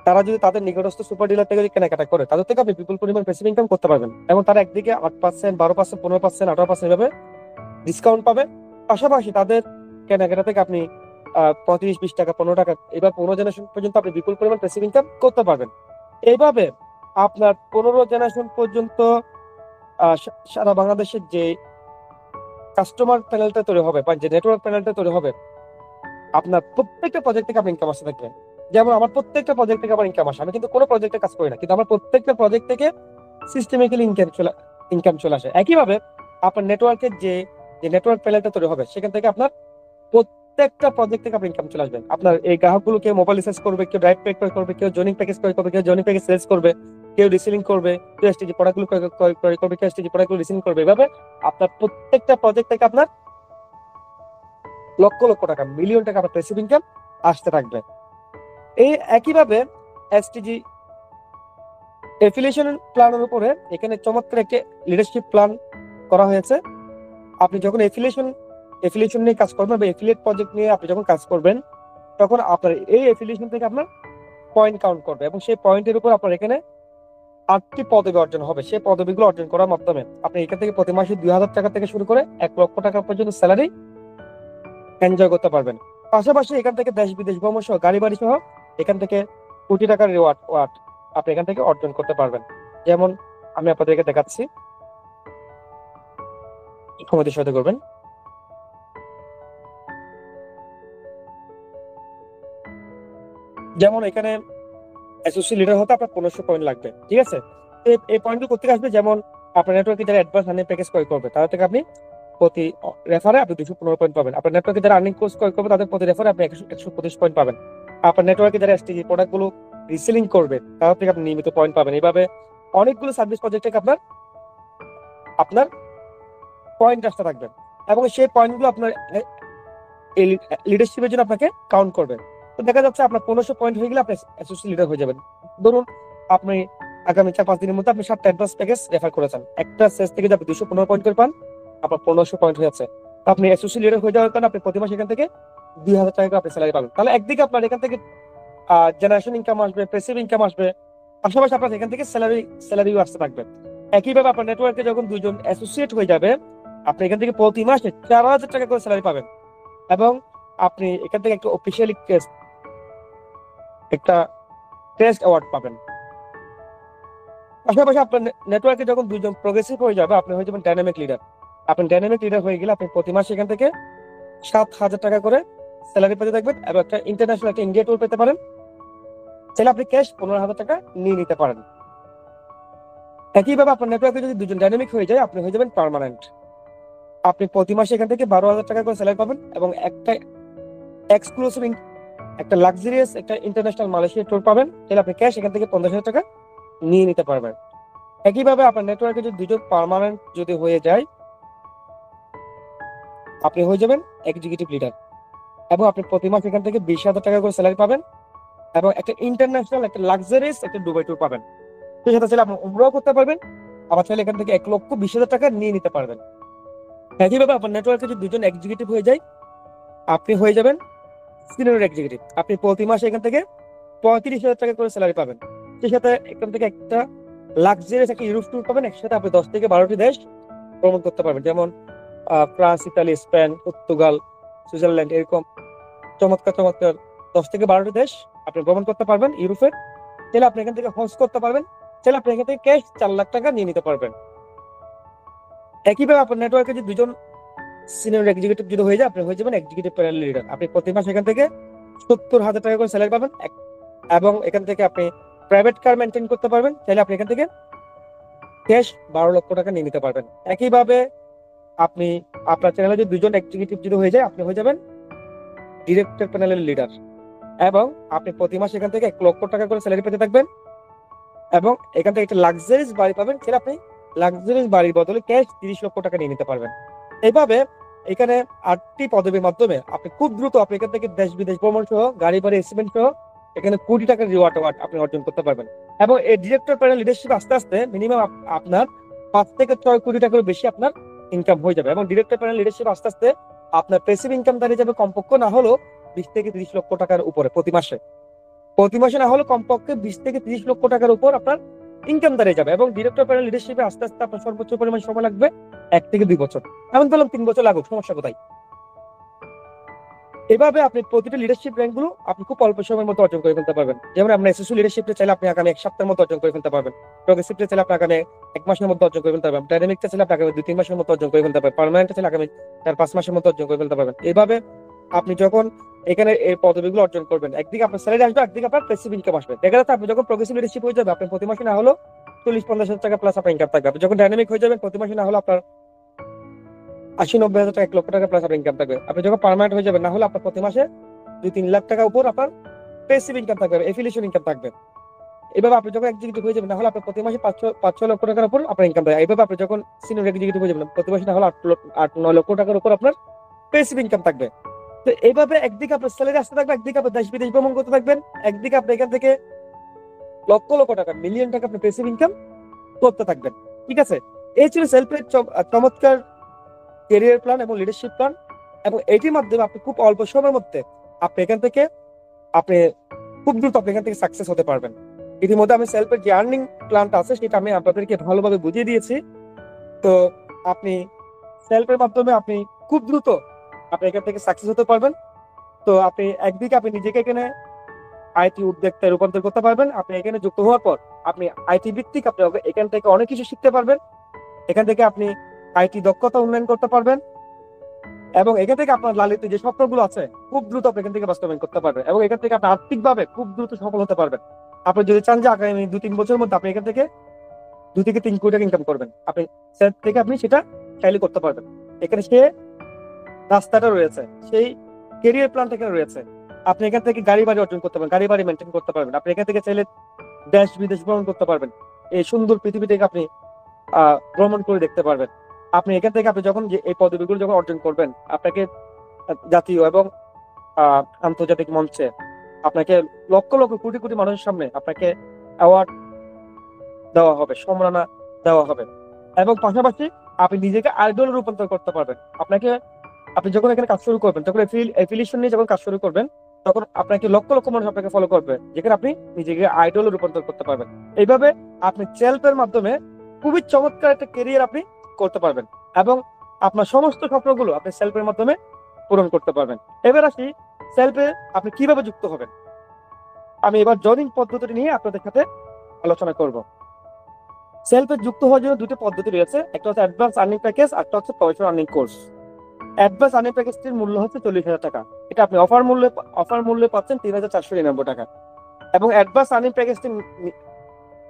[SPEAKER 2] তারা যদি তাদের নিকটস্থ সুপার ডিলার থেকে কেনাকাটা করে, তাদের থেকে আপনি বিপুল পরিমাণ প্যাসিভ ইনকাম করতে পারবেন। এবং তারা একদিকে 8%, 12%, 15%, 18% এভাবে ডিসকাউন্ট পাবে। পাশাপাশি তাদের কেনাকাটা থেকে আপনি 35, 20 টাকা, 15 টাকা, এবার 15 জেনারেশন পর্যন্ত আপনি বিপুল পরিমাণ প্যাসিভ ইনকাম করতে পারবেন। এইভাবে আপনার 15 জেনারেশন পর্যন্ত সারা বাংলাদেশের যে কাস্টমার প্যানেলটা তৈরি হবে বা যে নেটওয়ার্ক প্যানেলটা তৈরি হবে, আপনার প্রত্যেকটা প্রজেক্ট থেকে আপনার ইনকাম আসতে থাকবে। যেমন আমার প্রত্যেকটা প্রজেক্ট থেকে আমার ইনকাম আসে, আমি কিন্তু কোনো প্রজেক্টে কাজ করি না, কিন্তু আমার প্রত্যেকটা প্রজেক্ট থেকে সিস্টেমেটিক্যালি ইনকাম চলে আসে। একইভাবে আপনার নেটওয়ার্কের যে নেটওয়ার্ক প্যানেলটা তৈরি হবে, সেখান থেকে আপনার প্রত্যেকটা প্রজেক্ট থেকে আপনার ইনকাম চলে আসবে। আপনার এই গ্রাহকগুলো কেউ মোবাইল রিচার্জ করবে, কেউ ডাইরেক্ট পেড করবে, কেউ জয়নিং প্যাকেজ ক্রয় করবে, কেউ জয়নিং প্যাকেজ সেলস করবে, কেউ রিসেলিং করবে, কেউ এসটিজি প্রোডাক্টগুলো ক্রয় করবে, কেউ এসটিজি প্রোডাক্টগুলো রিসেলিং করবে। এভাবে আপনার প্রত্যেকটা প্রজেক্ট থেকে আপনার লক্ষ লক্ষ টাকা, মিলিয়ন টাকা আপনার প্যাসিভ ইনকাম আসতে থাকবে। এই একইভাবে এসটিজি এফিলিয়েশন প্ল্যানের উপরে এখানে চমৎকার একটি লিডারশিপ প্ল্যান করা হয়েছে। আপনি যখন এফিলিয়েশন নিয়ে কাজ করবেন বা এফিলিয়েট প্রজেক্ট নিয়ে আপনি যখন কাজ করবেন, তখন আপনার এই এফিলিয়েশন থেকে আপনার পয়েন্ট কাউন্ট করবে এবং সেই পয়েন্টের উপর আপনার এখানে 8টি পদবি অর্জন হবে। সেই পদবিগুলো অর্জন করার মাধ্যমে আপনি এখান থেকে প্রতি মাসে 2,000 টাকা থেকে শুরু করে 1 লক্ষ টাকা পর্যন্ত স্যালারি এনজয় করতে পারবেন। পাশাপাশি এখান থেকে দেশ বিদেশ ভ্রমণ সহ, গাড়ি বাড়ি সহ, এখান থেকে কোটি টাকার রিওয়ার্ড আপনি এখান থেকে অর্জন করতে পারবেন। যেমন আমি আপনাদেরকে দেখাচ্ছি, ক্ষমতার সাথে করবেন। যেমন এখানে অ্যাসোসিয়েট লিডার হতে আপনার 1500 পয়েন্ট লাগবে। ঠিক আছে? এই পয়েন্টগুলো কোথেকে আসবে? যেমন আপনার নেটওয়ার্কে যারা অ্যাডভান্স আর্নিং প্যাকেজ ক্রয় করবে, তাদের থেকে আপনি প্রতি রেফারে আপনি 215 পয়েন্ট পাবেন। আপনার নেটওয়ার্কে যারা আর্নিং কোর্স ক্রয় করবে, তাদের প্রতি রেফারে আপনি 125 পয়েন্ট পাবেন। আপনার নেটওয়ার্কে যারা এসটিজি প্রোডাক্টগুলো রিসেলিং করবে, তাদের থেকে আপনি নিয়মিত পয়েন্ট পাবেন। এইভাবে অনেকগুলো সার্ভিস প্রজেক্ট থেকে আপনার পয়েন্ট আসতে থাকবে এবং সেই পয়েন্টগুলো আপনার এই লিডারশিপের জন্য আপনাকে কাউন্ট করবে। তো দেখা যাচ্ছে আপনার 1500 পয়েন্ট হয়ে গেলে আপনি অ্যাসোসিয়েট লিডার হয়ে যাবেন। ধরুন আপনি আগামী 4-5 দিনের মধ্যে আপনি 7টা অ্যাডভান্স প্যাকেজ রেফার করেছেন, একটা সেলস থেকে আপনি 215 পয়েন্ট করে পান, আপনার 1500 পয়েন্ট হয়ে যাচ্ছে। তো আপনি অ্যাসোসিয়েট লিডার হয়ে যাওয়ার কারণে আপনি প্রতি মাসে এখান থেকে 2,000 টাকা করে আপনি স্যালারি পাবেন। তাহলে একদিকে আপনার এখান থেকে জেনারেশন ইনকাম আসবে, প্যাসিভ ইনকাম আসবে, পাশাপাশি আপনার এখান থেকে স্যালারিও আসতে থাকবে। একইভাবে আপনার নেটওয়ার্কে যখন 2 জন অ্যাসোসিয়েট হয়ে যাবে, আপনি এখান থেকে প্রতি মাসে 4,000 টাকা করে স্যালারি পাবেন এবং আপনি এখান থেকে একটা অফিসিয়ালি একটা টেস্ট অ্যাওয়ার্ড পাবেন। পাশাপাশি আপনার নেটওয়ার্কে যখন 2 জন প্রোগ্রেসিভ হয়ে যাবে, আপনি হয়ে যাবেন ডাইনামিক লিডার। আপনি ডাইনামিক লিডার হয়ে গেলে আপনি প্রতি মাসে এখান থেকে 7,000 টাকা করে স্যালারি পেতে থাকবেন এবং একটা ইন্টারন্যাশনাল একটা ইন্ডিয়া ট্যুর পেতে পারেন। চাইলে আপনি ক্যাশ 15,000 টাকা নিয়ে নিতে পারেন। একইভাবে আপনার নেটওয়ার্কে যদি 2 জন ডাইনামিক হয়ে যায়, আপনি হয়ে যাবেন পার্মানেন্ট। আপনি প্রতি মাসে এখান থেকে 12,000 টাকা করে স্যালারি পাবেন এবং একটা এক্সক্লুসিভ একটা লাক্সারিয়াস একটা ইন্টারন্যাশনাল মালয়েশিয়া ট্যুর পাবেন। তাহলে আপনি ক্যাশ এখান থেকে 50,000 টাকা নিয়ে নিতে পারবেন। একইভাবে আপনার নেটওয়ার্কে যদি দুজন পার্মানেন্ট যদি হয়ে যায়, আপনি হয়ে যাবেন এক্সিকিউটিভ লিডার এবং আপনি প্রতি মাসে এখান থেকে 20,000 টাকা করে স্যালারি পাবেন এবং একটা ইন্টারন্যাশনাল একটা লাক্সারিয়াস একটা দুবাই ট্যুর পাবেন। সেই সাথে চাইলে আপনি উমরাও করতে পারবেন, আবার চাইলে এখান থেকে 1,20,000 টাকা নিয়ে নিতে পারবেন। একইভাবে আপনার নেটওয়ার্কে যদি দুজন এক্সিকিউটিভ হয়ে যায়, আপনি হয়ে যাবেন সিনিয়র এক্সিকিউটিভ। আপনি প্রতি মাসে এখান থেকে 35,000 টাকা করে স্যালারি পাবেন। সেই সাথে এখান থেকে একটা লাক্সারিয়াস একটা ইউরোপ ট্যুর পাবেন। একসাথে আপনি 10 থেকে 12টি দেশ ভ্রমণ করতে পারবেন, যেমন France, Italy, Spain, Portugal, Switzerland, এরকম চমৎকার চমৎকার 10 থেকে 12টি দেশ আপনি ভ্রমণ করতে পারবেন ইউরোপের। তাহলে আপনি এখান থেকে হোস্ট করতে পারবেন, তাহলে আপনি এখান থেকে ক্যাশ 4 লাখ টাকা নিয়ে নিতে পারবেন। একইভাবে আপনার নেটওয়ার্কে যদি দুজন সিনিয়র এক্সিকিউটিভ যদি হয়ে যায়, আপনি হয়ে যাবেন এক্সিকিউটিভ প্যানেল লিডার। আপনি প্রতি মাসে এখান থেকে 70,000 টাকা করে স্যালারি পাবেন এবং এখান থেকে আপনি প্রাইভেট কার মেনটেন করতে পারবেন, তাহলে আপনি এখান থেকে ক্যাশ 12 লক্ষ টাকা নিয়ে নিতে পারবেন। একইভাবে আপনি আপনার চ্যানেলে যদি দুজন এক্সিকিউটিভ যদি হয়ে যায়, আপনি হয়ে যাবেন ডিরেক্টর প্যানেলের লিডার এবং আপনি প্রতি মাসে এখান থেকে 1 লক্ষ টাকা করে স্যালারি পেতে থাকবেন এবং এখান থেকে একটা লাক্সারিয়াস বাড়ি পাবেন, সেটা আপনি লাক্সারিয়াস বাড়ির বদলে ক্যাশ 30 লক্ষ টাকা নিয়ে নিতে পারবেন। এইভাবে এখানে 8টি পদবীর মাধ্যমে আপনি খুব দ্রুত আপনি এখান থেকে দেশ বিদেশ ভ্রমণ সহ গাড়ি বাড়ি এসিমেন্ট সহ এখানে কোটি টাকার রিওয়ার্ড আপনি অর্জন করতে পারবেন। এবং এই ডিরেক্টর প্যানেল লিডারশিপ আস্তে আস্তে মিনিমাম আপনার 5 থেকে 6 কোটি টাকার বেশি আপনার ইনকাম হয়ে যাবে এবং ডিরেক্টর প্যানেল লিডারশিপ আস্তে আস্তে আপনার প্যাসিভ ইনকাম দাঁড়িয়ে যাবে কমপক্ষে না হলেও 20 থেকে 30 লক্ষ টাকার উপরে প্রতি মাসে না হলে কমপক্ষে 20 থেকে 30 লক্ষ টাকার উপর আপনার ইনকাম দাঁড়িয়ে যাবে। এবং ডিরেক্টর প্যানেল লিডারশিপে আস্তে আস্তে আপনার সর্বোচ্চ পরিমাণ সময় লাগবে 1 থেকে 2 বছর, এমন বললাম 3 বছর লাগুক, সমস্যা কোথায়। এভাবে আপনি প্রতিটা লিডারশিপ র্যাঙ্ক গুলো আপনি খুব অল্প সময়ের মধ্যে অর্জন করে ফেলতে পারবেন। যেমন আপনি এসএসসি লিডারশিপে চাইলে আপনি আগামী 1 সপ্তাহের মধ্যে অর্জন করে ফেলতে পারবেন, প্রগ্রেসিভে চাইলে আপনি আগামী 1 মাসের মধ্যে অর্জন করে ফেলতে পারবেন, ডাইনামিকটা চাইলে আপনি আগামী 2-3 মাসের মধ্যে অর্জন করে ফেলতে পারবেন, পার্মানেন্টে চাইলে আগামী 4-5 মাসের মধ্যে অর্জন করে ফেলতে পারবেন। এইভাবে আপনি যখন এখানে এই পদবিগুলো অর্জন করবেন, একদিকে আপনার স্যালারি আসবে, একদিকে আপনার প্যাসিভ ইনকাম আসবে। দেখা যাচ্ছে আপনি যখন প্রগ্রেসিভ লিডারশিপ হয়ে যাবে, আপনার প্রতি মাসে না হলো 40-50 হাজার টাকা প্লাস আপনার ইনকাম থাকবে। আপনি যখন ডাইনামিক হয়ে যাবেন, প্রতি মাসে না হলো আপনার 80-90 হাজার টাকা, 1 লক্ষ টাকা প্লাস আপনার ইনকাম থাকবে। আপনি যখন পার্মানেন্ট হয়ে যাবেন, না হলে আপনার প্রতি মাসে 2-3 লাখ টাকা উপর আপনার প্যাসিভ ইনকাম থাকবে, এফিলিয়েশন ইনকাম থাকবে। এভাবে আপনি যখন এক্সিকিউটিভ হয়ে যাবেন, না হলে আপনার প্রতি মাসে 5-6 লক্ষ টাকার উপর আপনার ইনকাম থাকবে। এইভাবে আপনি যখন সিনিয়র এক্সিকিউটিভ হয়ে যাবেন, প্রতি মাসে না হলে 8-9 লক্ষ টাকার উপর আপনার প্যাসিভ ইনকাম থাকবে। তো এইভাবে একদিকে আপনার স্যালারি আসতে থাকবে, একদিকে আপনি দেশ বিদেশ ভ্রমণ করতে থাকবেন, একদিকে আপনি এখান থেকে লক্ষ লক্ষ টাকা, মিলিয়ন টাকা আপনি প্যাসিভ ইনকাম করতে থাকবেন। ঠিক আছে, এই ছিল সেলফের চমৎকার ক্যারিয়ার প্ল্যান এবং লিডারশিপ প্ল্যান। এবং এটির মাধ্যমে আপনি খুব অল্প সময়ের মধ্যে আপনি এখান থেকে আপনি খুব দ্রুত আপনি এখান থেকে সাকসেস হতে পারবেন। ইতিমধ্যে আমি সেলফের যে আর্নিং প্ল্যানটা আছে সেটা আমি আপনাদেরকে ভালোভাবে বুঝিয়ে দিয়েছি। তো আপনি সেলফের মাধ্যমে আপনি খুব দ্রুত আপনি এখান থেকে সাকসেস হতে পারবেন। তো আপনি একদিকে আপনি নিজেকে এখানে আইটি উদ্যোক্তায় রূপান্তর করতে পারবেন। আপনি এখানে যুক্ত হওয়ার পর আপনি আইটি ভিত্তিক আপনি এখান থেকে অনেক কিছু শিখতে পারবেন, এখান থেকে আপনি আইটি দক্ষতা উন্নয়ন করতে পারবেন এবং এখান থেকে আপনার লালিত যে স্বপ্নগুলো আছে খুব দ্রুত আপনি এখান থেকে বাস্তবায়ন করতে পারবেন এবং এখান থেকে আপনি আর্থিকভাবে খুব দ্রুত সফল হতে পারবেন। আপনি যদি চান যে আগামী 2-3 বছরের মধ্যে আপনি এখান থেকে 2 থেকে 3 কোটি টাকা ইনকাম করবেন, আপনি সেলফ থেকে আপনি সেটা চাইলে করতে পারবেন। এখানে সে রাস্তাটা রয়েছে, সেই ক্যারিয়ার প্ল্যানটা এখানে রয়েছে। আপনি এখান থেকে গাড়ি বাড়ি অর্জন করতে পারবেন, গাড়ি বাড়ি মেনটেন করতে পারবেন। আপনি এখান থেকে চাইলে দেশ বিদেশ ভ্রমণ করতে পারবেন, এই সুন্দর পৃথিবী থেকে আপনি ভ্রমণ করে দেখতে পারবেন। আপনি এখান থেকে আপনি যখন যে এই পদবিগুলো যখন অর্জন করবেন, আপনাকে জাতীয় এবং আন্তর্জাতিক মঞ্চে আপনাকে লক্ষ লক্ষ কোটি কোটি মানুষের সামনে আপনাকে অ্যাওয়ার্ড দেওয়া হবে, সম্মাননা দেওয়া হবে এবং পাশাপাশি আপনি নিজেকে আইডলে রূপান্তর করতে পারবেন। আপনি যখন এখানে কাজ শুরু করবেন, যখন এফিলিয়েশন নিয়ে যখন কাজ শুরু করবেন, তখন আপনাকে লক্ষ লক্ষ মানুষ আপনাকে ফলো করবে, যেখানে আপনি নিজেকে আইডলে রূপান্তর করতে পারবেন। এইভাবে আপনি সেলফের মাধ্যমে খুবই চমৎকার একটা ক্যারিয়ার আপনি করতে পারবেন এবং আপনার সমস্ত স্বপ্নগুলো আপনি সেলফের মাধ্যমে পূরণ করতে পারবেন। এবার আসি সেলফে আপনি কিভাবে যুক্ত হবেন। আমি এবার জয়নিং পদ্ধতি নিয়ে আপনাদের সাথে আলোচনা করব। সেলফে যুক্ত হওয়ার জন্য দুটো পদ্ধতি রয়েছে, একটা হচ্ছে অ্যাডভান্স আর্নিং প্যাকেজ, একটা হচ্ছে professional earning course. Advance earning প্যাকেজটির মূল্য হচ্ছে 40,000 টাকা। এটা আপনি অফার মূল্যে পাচ্ছেন 3,499 টাকা। এবং অ্যাডভান্স আর্নিং প্যাকেজটি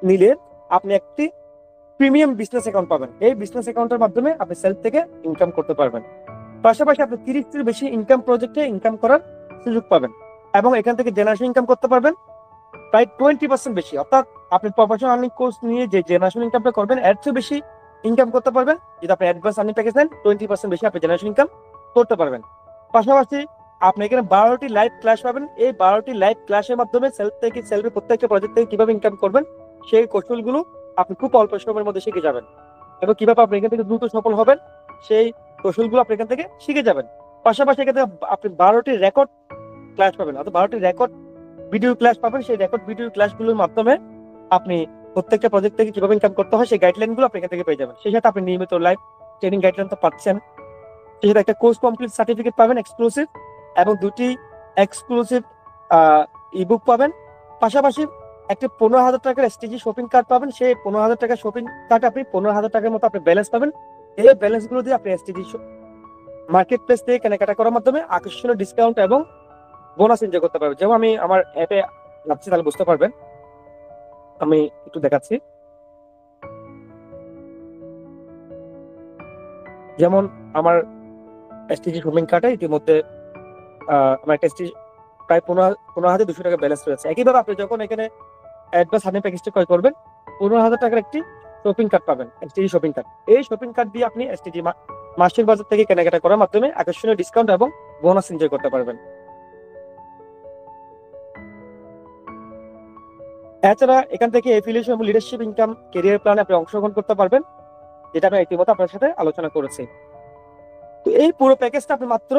[SPEAKER 2] নিলে আপনি একটি প্রিমিয়াম বিজনেস অ্যাকাউন্ট পাবেন। এই বিজনেস অ্যাকাউন্টের মাধ্যমে আপনি সেলফ থেকে ইনকাম করতে পারবেন। পাশাপাশি আপনি 30-এর বেশি ইনকাম প্রজেক্টে ইনকাম করার সুযোগ পাবেন এবং এখান থেকে জেনারেশন ইনকাম করতে পারবেন প্রায় 20% বেশি। অর্থাৎ আপনি প্রফেশনাল আর্নিং কোর্স নিয়ে যে জেনারেশন ইনকামটা করবেন এর চেয়ে বেশি ইনকাম করতে পারবেন। যদি আপনি অ্যাডভান্স আর্নিং প্যাকেজ নেন 20% বেশি আপনি জেনারেশন ইনকাম করতে পারবেন। পাশাপাশি আপনি এখানে 12টি লাইভ ক্লাস পাবেন। এই 12টি লাইভ ক্লাসের মাধ্যমে সেলফের প্রত্যেকটা প্রজেক্ট থেকে কিভাবে ইনকাম করবেন সেই কৌশলগুলো আপনি খুব অল্প সময়ের মধ্যে শিখে যাবেন এবং কিভাবে আপনি এখান থেকে দ্রুত সফল হবেন সেই কৌশলগুলো আপনি এখান থেকে শিখে যাবেন। পাশাপাশি এখান থেকে আপনি 12টি রেকর্ড ক্লাস পাবেন, অর্থাৎ 12টি রেকর্ড ভিডিও ক্লাস পাবেন। সেই রেকর্ড ভিডিও ক্লাসগুলোর মাধ্যমে আপনি প্রত্যেকটা প্রজেক্ট থেকে কিভাবে ইনকাম করতে হয় সেই গাইডলাইন গুলো আপনি এখান থেকে পেয়ে যাবেন। সেই সাথে আপনি নিয়মিত লাইভ ট্রেনিং গাইডলাইন তো পাচ্ছেন, সেই সাথে একটা কোর্স কমপ্লিট সার্টিফিকেট পাবেন এক্সক্লুসিভ এবং 2টি এক্সক্লুসিভ ইবুক পাবেন। পাশাপাশি একটা 15,000 টাকার এসটিজি শপিং কার্ড পাবেন। সেই 15,000 টাকার শপিং কার্ড আপনি 15,000 টাকার মতো আপনি ব্যালেন্স পাবেন। এই ব্যালেন্স গুলো দিয়ে আপনি এসটিজি মার্কেট প্লেস থেকে কেনাকাটা করার মাধ্যমে আকর্ষণীয় ডিসকাউন্ট এবং বোনাস এনজয় করতে পারবেন। যেমন আমি আমার অ্যাপে যাচ্ছি, তাহলে বুঝতে পারবেন। আমি একটু দেখাচ্ছি। যেমন আমার এসটিজি শপিং কার্ডে ইতিমধ্যে আমার একটা এসটিজি প্রায় 15,200 টাকা ব্যালেন্স রয়েছে। একইভাবে আপনি যখন এখানে অ্যাডভান্স হানি প্যাকেজটি ক্রয় করবেন 15,000 টাকার একটি শপিং কার্ড পাবেন, এসটিজি শপিং কার্ড। এই শপিং কার্ড দিয়ে আপনি এসটিজি মাসিক বাজার থেকে কেনাকাটা করার মাধ্যমে আকর্ষণীয় ডিসকাউন্ট এবং বোনাস এনজয় করতে পারবেন। এছাড়া এখান থেকে এফিলিয়েশন এবং লিডারশিপ ইনকাম ক্যারিয়ার প্ল্যানে আপনি অংশগ্রহণ করতে পারবেন, যেটা আমি ইতিমধ্যে আপনার সাথে আলোচনা করেছি। তো এই পুরো প্যাকেজটা আপনি মাত্র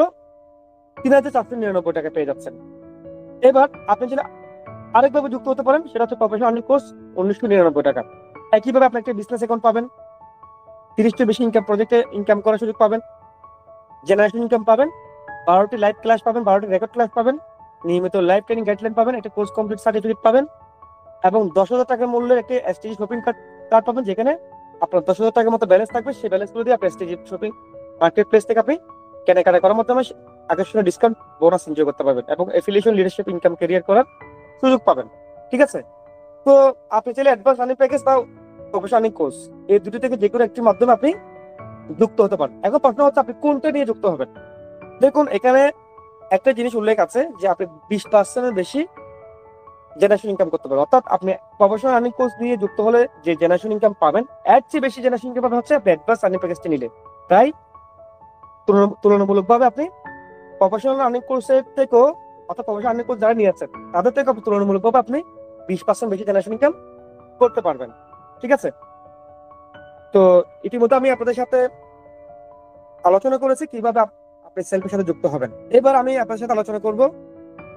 [SPEAKER 2] 3,499 টাকা পেয়ে যাচ্ছেন। এবার আপনি যদি আরেকভাবে যুক্ত হতে পারেন, সেটা হচ্ছে প্রফেশনাল আর্নিং কোর্স 1,999 টাকা। একইভাবে আপনি একটা বিজনেস অ্যাকাউন্ট পাবেন, 30টির বেশি ইনকাম প্রজেক্টে ইনকাম করার সুযোগ পাবেন, জেনারেশন ইনকাম পাবেন, 12টি লাইভ ক্লাস পাবেন, 12টি রেকর্ড ক্লাস পাবেন, নিয়মিত লাইভ ট্রেনিং গাইডলাইন পাবেন, একটা কোর্স কমপ্লিট সার্টিফিকেট পাবেন এবং 10,000 টাকার মূল্যের একটি এসটিজি শপিং কার্ড পাবেন, যেখানে আপনার 10,000 টাকার মতো ব্যালেন্স থাকবে। সেই ব্যালেন্স গুলো দিয়ে আপনি এসটিজি শপিং মার্কেট প্লেস থেকে আপনি কেনাকাটা করার মাধ্যমে আকর্ষণীয় ডিসকাউন্ট বোনাস এনজয় করতে পারবেন এবং এফিলিয়েশন লিডারশিপ ইনকাম ক্যারিয়ার করার সুযোগ পাবেন। ঠিক আছে? তো আপনি চাইলে অ্যাডভান্স আর্নিং প্যাকেজ বা প্রফেশনাল আর্নিং কোর্স এই দুটি থেকে যে কোনো একটির মাধ্যমে আপনি যুক্ত হতে পারেন। এখন প্রশ্ন হচ্ছে আপনি কোনটা নিয়ে যুক্ত হবেন। দেখুন, এখানে একটা জিনিস উল্লেখ আছে যে আপনি 20% বেশি জেনারেশন ইনকাম করতে পারবেন। অর্থাৎ আপনি প্রফেশনাল আর্নিং কোর্স নিয়ে যুক্ত হলে যে জেনারেশন ইনকাম পাবেন এর চেয়ে বেশি জেনারেশন ইনকাম পাবেন হচ্ছে আপনি অ্যাডভান্স আর্নিং প্যাকেজটি নিলে। তাই তুলনামূলকভাবে আপনি প্রফেশনাল আর্নিং কোর্সের থেকেও, অর্থাৎ প্রফেশনাল আর্নিং কোর্স যারা নিয়েছেন তাদের থেকে তুলনামূলকভাবে আপনি 20% বেশি জেনারেশন ইনকাম করতে পারবেন। ঠিক আছে? তো ইতিমধ্যে আমি আপনাদের সাথে আলোচনা করেছি কিভাবে আপনি সেলফের সাথে যুক্ত হবেন। এবার আমি আপনার সাথে আলোচনা করব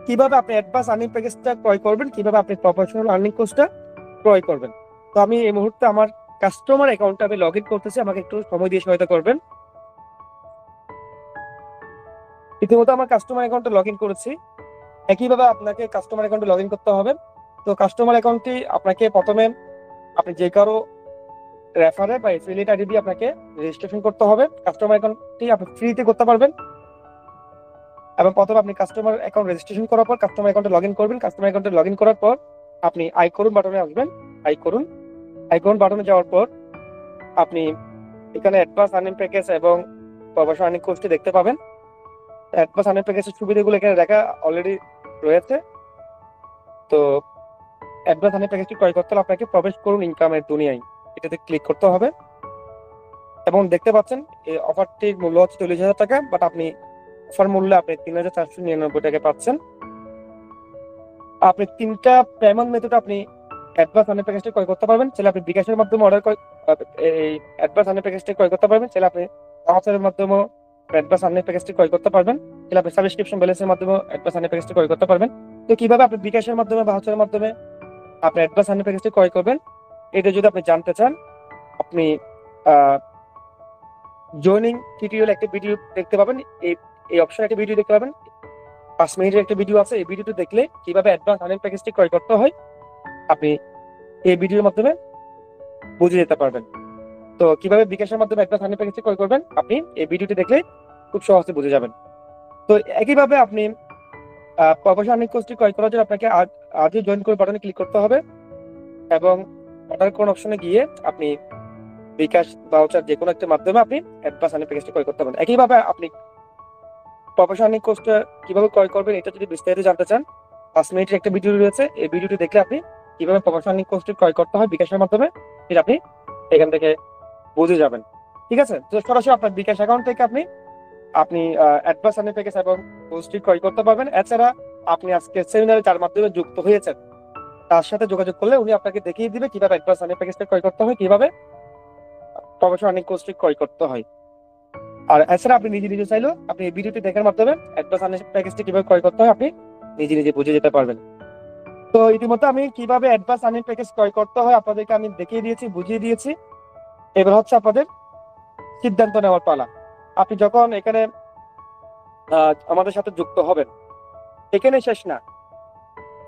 [SPEAKER 2] কিভাবে আপনি অ্যাডভান্স আর্নিং প্যাকেজটা ক্রয় করবেন, কিভাবে আপনি প্রফেশনাল আর্নিং কোর্সটা ক্রয় করবেন। তো আমি এই মুহূর্তে আমার কাস্টমার অ্যাকাউন্টে আমি লগ ইন করতেছি, আমাকে একটু সময় দিয়ে সহায়তা করবেন। ইতিমধ্যে আমার কাস্টমার অ্যাকাউন্টে লগ ইন করেছি। একইভাবে আপনাকে কাস্টমার অ্যাকাউন্টে লগ ইন করতে হবে। তো কাস্টমার অ্যাকাউন্টটি আপনাকে প্রথমে আপনি যে কারো রেফারে বা এফিলিয়েট আইডি দিয়ে আপনাকে রেজিস্ট্রেশন করতে হবে। কাস্টমার অ্যাকাউন্টটি আপনি ফ্রিতে করতে পারবেন এবং প্রথমে আপনি কাস্টমার অ্যাকাউন্ট রেজিস্ট্রেশন করার পর কাস্টমার অ্যাকাউন্টে লগ ইন করবেন। কাস্টমার অ্যাকাউন্টে লগ ইন করার পর আপনি আই করুন বাটনে আসবেন। আই করুন বাটনে যাওয়ার পর আপনি এখানে অ্যাডভান্স আর্নিং প্যাকেজ এবং প্রফেশনাল আর্নিং কোর্সটি দেখতে পাবেন। অ্যাডভান্স আর্নিং প্যাকেজের সুবিধাগুলো এখানে দেখা অলরেডি রয়েছে। তো অ্যাডভান্স আর্নিং প্যাকেজটি ক্রয় করতে হলে আপনাকে প্রবেশ করুন ইনকামের দুনিয়ায়, এটাতে ক্লিক করতে হবে এবং দেখতে পাচ্ছেন এই অফারটির মূল্য হচ্ছে 40,000 টাকা, বাট আপনি অফার মূল্যে আপনি 3,499 টাকা পাচ্ছেন। আপনি 3টা পেমেন্ট মেথড আপনি অ্যাডভান্স আর্নিং প্যাকেজটি ক্রয় করতে পারবেন। চাইলে আপনি বিকাশের মাধ্যমে এই অ্যাডভান্স আর্নিং প্যাকেজটি ক্রয় করতে পারবেন। চাইলে আপনি আমাদের মাধ্যমে অ্যাডভান্স আর্নিং প্যাকেজটি ক্রয় করতে পারবেন। চাইলে আপনি সাবস্ক্রিপশন ব্যালেন্সের মাধ্যমে অ্যাডভান্স আর্নিং প্যাকেজটি ক্রয় করতে পারবেন। তো কিভাবে আপনি বিকাশের মাধ্যমে বা ভাউচারের মাধ্যমে আপনি অ্যাডভান্স আর্নিং প্যাকেজটি ক্রয় করবেন এটা যদি আপনি জানতে চান, আপনি জয়নিং টিউটোরিয়াল একটা ভিডিও দেখতে পাবেন। এই অপশনে একটা ভিডিও দেখতে পাবেন, 5 মিনিটের একটা ভিডিও আছে। এই ভিডিওটি দেখলে কিভাবে অ্যাডভান্স আর্নিং প্যাকেজটি ক্রয় করতে হয় আপনি এই ভিডিওর মাধ্যমে বুঝে যেতে পারবেন। তো কিভাবে বিকাশের মাধ্যমে অ্যাডভান্স আর্নিং প্যাকেজটি ক্রয় করবেন আপনি এই ভিডিওটি দেখলে খুব সহজে বুঝে যাবেন। তো একইভাবে আপনি প্রফেশনাল আর্নিং কোর্সটি ক্রয় করার জন্য আপনাকে আজই জয়েন করে বাটনে ক্লিক করতে হবে এবং অর্ডার কোন অপশনে গিয়ে আপনি বিকাশ, ভাউচার যে কোনো একটা মাধ্যমে আপনি অ্যাডভান্স আর্নিং প্যাকেজটা ক্রয় করতে পারেন। একইভাবে আপনি প্রফেশনাল আর্নিং কোর্সটা কিভাবে ক্রয় করবেন এটা যদি বিস্তারিত জানতে চান, 5 মিনিটের একটা ভিডিও রয়েছে। এই ভিডিওটি দেখলে আপনি কিভাবে প্রফেশনাল আর্নিং কোর্সটি ক্রয় করতে হয় বিকাশের মাধ্যমে সেটা আপনি এখান থেকে বুঝে যাবেন। ঠিক আছে, তো সরাসরি আপনার বিকাশ অ্যাকাউন্ট থেকে আপনি আপনি অ্যাডভান্স আর্নিং প্যাকেজ এবং কোর্সটি ক্রয় করতে পারবেন। এছাড়া আপনি আজকে সেমিনারে যার মাধ্যমে যুক্ত হয়েছেন তার সাথে যোগাযোগ করলে উনি আপনাকে দেখিয়ে দিবে কিভাবে অ্যাডভান্স আর্নিং প্যাকেজটা ক্রয় করতে হয়, কিভাবে প্রফেশনাল আর্নিং কোর্সটি ক্রয় করতে হয়। আর এছাড়া আপনি নিজে নিজে চাইলেও আপনি এই ভিডিওটি দেখার মাধ্যমে অ্যাডভান্স আর্নিং প্যাকেজটি কিভাবে ক্রয় করতে হয় আপনি নিজে নিজে বুঝে যেতে পারবেন। তো ইতিমধ্যে আমি কিভাবে অ্যাডভান্স আর্নিং প্যাকেজ ক্রয় করতে হয় আপনাদেরকে আমি দেখিয়ে দিয়েছি, বুঝিয়ে দিয়েছি। এবার হচ্ছে আপনাদের সিদ্ধান্ত নেওয়ার পালা। আপনি যখন এখানে আমাদের সাথে যুক্ত হবেন, এখানে শেষ না।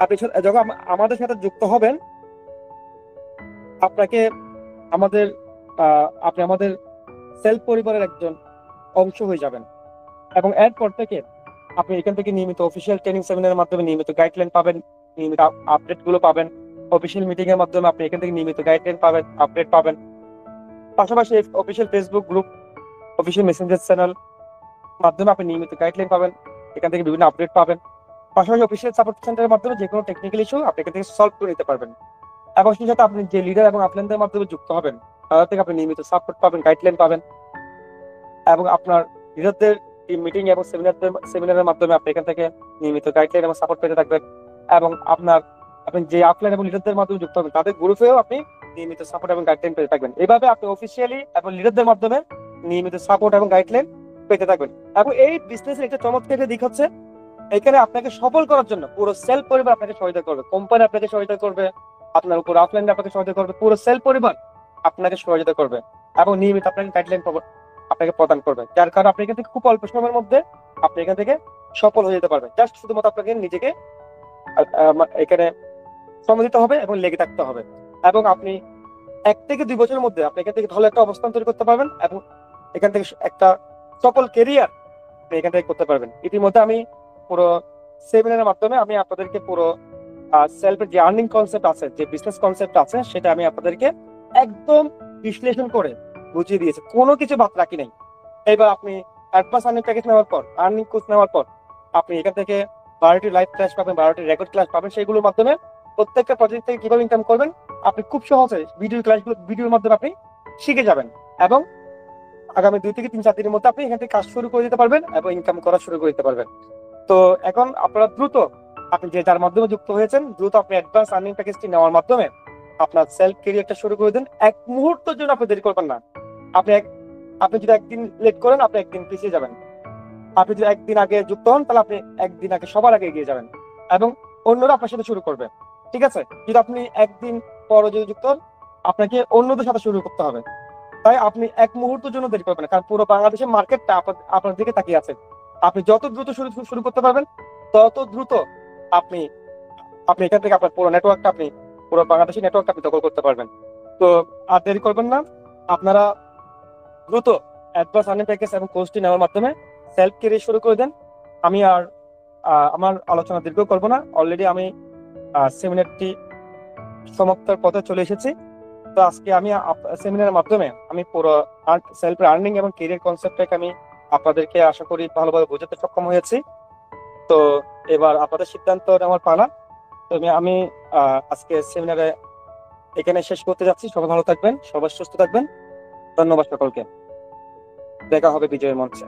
[SPEAKER 2] আপনি যখন আমাদের সাথে যুক্ত হবেন, আপনাকে আমাদের আপনি আমাদের সেলফ পরিবারের একজন অংশ হয়ে যাবেন এবং এরপর থেকে আপনি এখান থেকে নিয়মিত অফিসিয়াল ট্রেনিং সেমিনারের মাধ্যমে নিয়মিত গাইডলাইন পাবেন, নিয়মিত আপডেট গুলো পাবেন। অফিসিয়াল মিটিং এর মাধ্যমে আপনি এখান থেকে নিয়মিত গাইডলাইন পাবেন, আপডেট পাবেন। পাশাপাশি official Facebook group, official Messenger channel মাধ্যমে আপনি নিয়মিত গাইডলাইন পাবেন, এখান থেকে বিভিন্ন আপডেট পাবেন। পাশাপাশি অফিসিয়াল সাপোর্ট সেন্টারের মাধ্যমে যে কোনো টেকনিক্যাল ইস্যু আপনি এখান থেকে সলভ করে নিতে পারবেন। এবং সেই সাথে আপনি যে লিডার এবং আপলাইনদের মাধ্যমে যুক্ত হবেন তাদের থেকে আপনি নিয়মিত সাপোর্ট পাবেন, গাইডলাইন পাবেন। এবং আপনার লিডারদের টিম মিটিং এবং সেমিনারের মাধ্যমে আপনি এখান থেকে নিয়মিত গাইডলাইন এবং সাপোর্ট পেতে থাকবেন। এবং আপনি যে আপলাইন এবং লিডারদের মাধ্যমে যুক্ত হবেন তাদের গ্রুপেও আপনি নিয়মিত সাপোর্ট এবং গাইডলাইন পেতে থাকবেন। এইভাবে আপনি অফিসিয়ালি এবং লিডারদের মাধ্যমে নিয়মিত সাপোর্ট এবং গাইডলাইন পেতে থাকবেন। এবং এই বিজনেসের একটা চমৎকার দিক হচ্ছে এখানে আপনাকে সফল করার জন্য পুরো সেল পরিবার আপনাকে সহায়তা করবে, কোম্পানি আপনাকে সহায়তা করবে, আপনার উপর আপলাইন আপনাকে সহায়তা করবে, পুরো সেল পরিবার আপনাকে সহযোগিতা করবে এবং নিয়মিত আপনাকে গাইডলাইন আপনাকে প্রদান করবে। যার কারণে আপনি এখান থেকে খুব অল্প সময়ের মধ্যে আপনি এখান থেকে সফল হয়ে যেতে পারবেন। জাস্ট শুধুমাত্র আপনাকে নিজেকে এখানে সময় দিতে হবে এবং লেগে থাকতে হবে। এবং আপনি 1 থেকে 2 বছরের মধ্যে আপনি এখান থেকে ভালো একটা অবস্থান তৈরি করতে পারবেন এবং এখান থেকে একটা সফল কেরিয়ার আপনি এখান থেকে করতে পারবেন। ইতিমধ্যে আমি পুরো সেমিনারের মাধ্যমে আমি আপনাদেরকে পুরো সেলফের যে আর্নিং কনসেপ্ট আছে, যে বিজনেস কনসেপ্ট আছে সেটা আমি আপনাদেরকে একদম বিশ্লেষণ করে বুঝিয়ে দিয়েছি, কোনো কিছু বাদ রাখি নাই। এবার আপনি অ্যাডভান্স আর্নিং প্যাকেজ নেওয়ার পর, আর্নিং কোর্স নেওয়ার পর আপনি এখান থেকে 12টি লাইভ ক্লাস পাবেন, 12টি রেকর্ড ক্লাস পাবেন। সেগুলোর মাধ্যমে প্রত্যেকটা প্রজেক্ট থেকে কিভাবে ইনকাম করবেন আপনি খুব সহজে ভিডিওর মাধ্যমে আপনি শিখে যাবেন এবং আগামী 2 থেকে 3-4 দিনের মধ্যে আপনি এখান থেকে কাজ শুরু করে দিতে পারবেন এবং ইনকাম করা শুরু করে দিতে পারবেন। তো এখন আপনারা দ্রুত আপনি যে যার মাধ্যমে যুক্ত হয়েছেন দ্রুত আপনি অ্যাডভান্স আর্নিং প্যাকেজটি নেওয়ার মাধ্যমে আপনার সেলফ ক্যারিয়ারটা শুরু করে দেন। 1 মুহূর্তের জন্য আপনি দেরি করবেন না। আপনি যদি একদিন লেট করেন আপনি একদিন পিছিয়ে যাবেন। আপনি যদি একদিন আগে যুক্ত হন তাহলে আপনি একদিন আগে সবার আগে এগিয়ে যাবেন এবং অন্যরা আপনার সাথে শুরু করবে। ঠিক আছে, যদি আপনি একদিন পরে যদি যুক্ত হন আপনাকে অন্যদের সাথে শুরু করতে হবে। তাই আপনি 1 মুহূর্তের জন্য দেরি করবেন না, কারণ পুরো বাংলাদেশের মার্কেটটা আপনার দিকে তাকিয়ে আছে। আপনি যত দ্রুত শুরু করতে পারবেন তত দ্রুত আপনি আপনি এখান থেকে আপনার পুরো নেটওয়ার্কটা আপনি পুরো বাংলাদেশের নেটওয়ার্কটা আপনি দখল করতে পারবেন। তো আর দেরি করবেন না, আপনারা দ্রুত অ্যাডভান্স আর্নিং প্যাকেজ এবং কোর্সটি নেওয়ার মাধ্যমে সেলফ ক্যারিয়ার শুরু করে দেন। আমি আর আমার আলোচনা দীর্ঘ করব না, অলরেডি আমি সেমিনারটি সমাপ্তির পথে চলে এসেছি। তো আজকে আমি সেমিনারের মাধ্যমে আমি পুরো সেলফ আর্নিং এবং ক্যারিয়ার কনসেপ্টটাকে আমি আপনাদেরকে আশা করি ভালোভাবে বোঝাতে সক্ষম হয়েছি। তো এবার আপনাদের সিদ্ধান্ত নেওয়ার পালা। তো আমি আজকে সেমিনারে এখানে শেষ করতে যাচ্ছি। সবাই ভালো থাকবেন, সবাই সুস্থ থাকবেন। ধন্যবাদ সকলকে। দেখা হবে বিজয়ের মঞ্চে।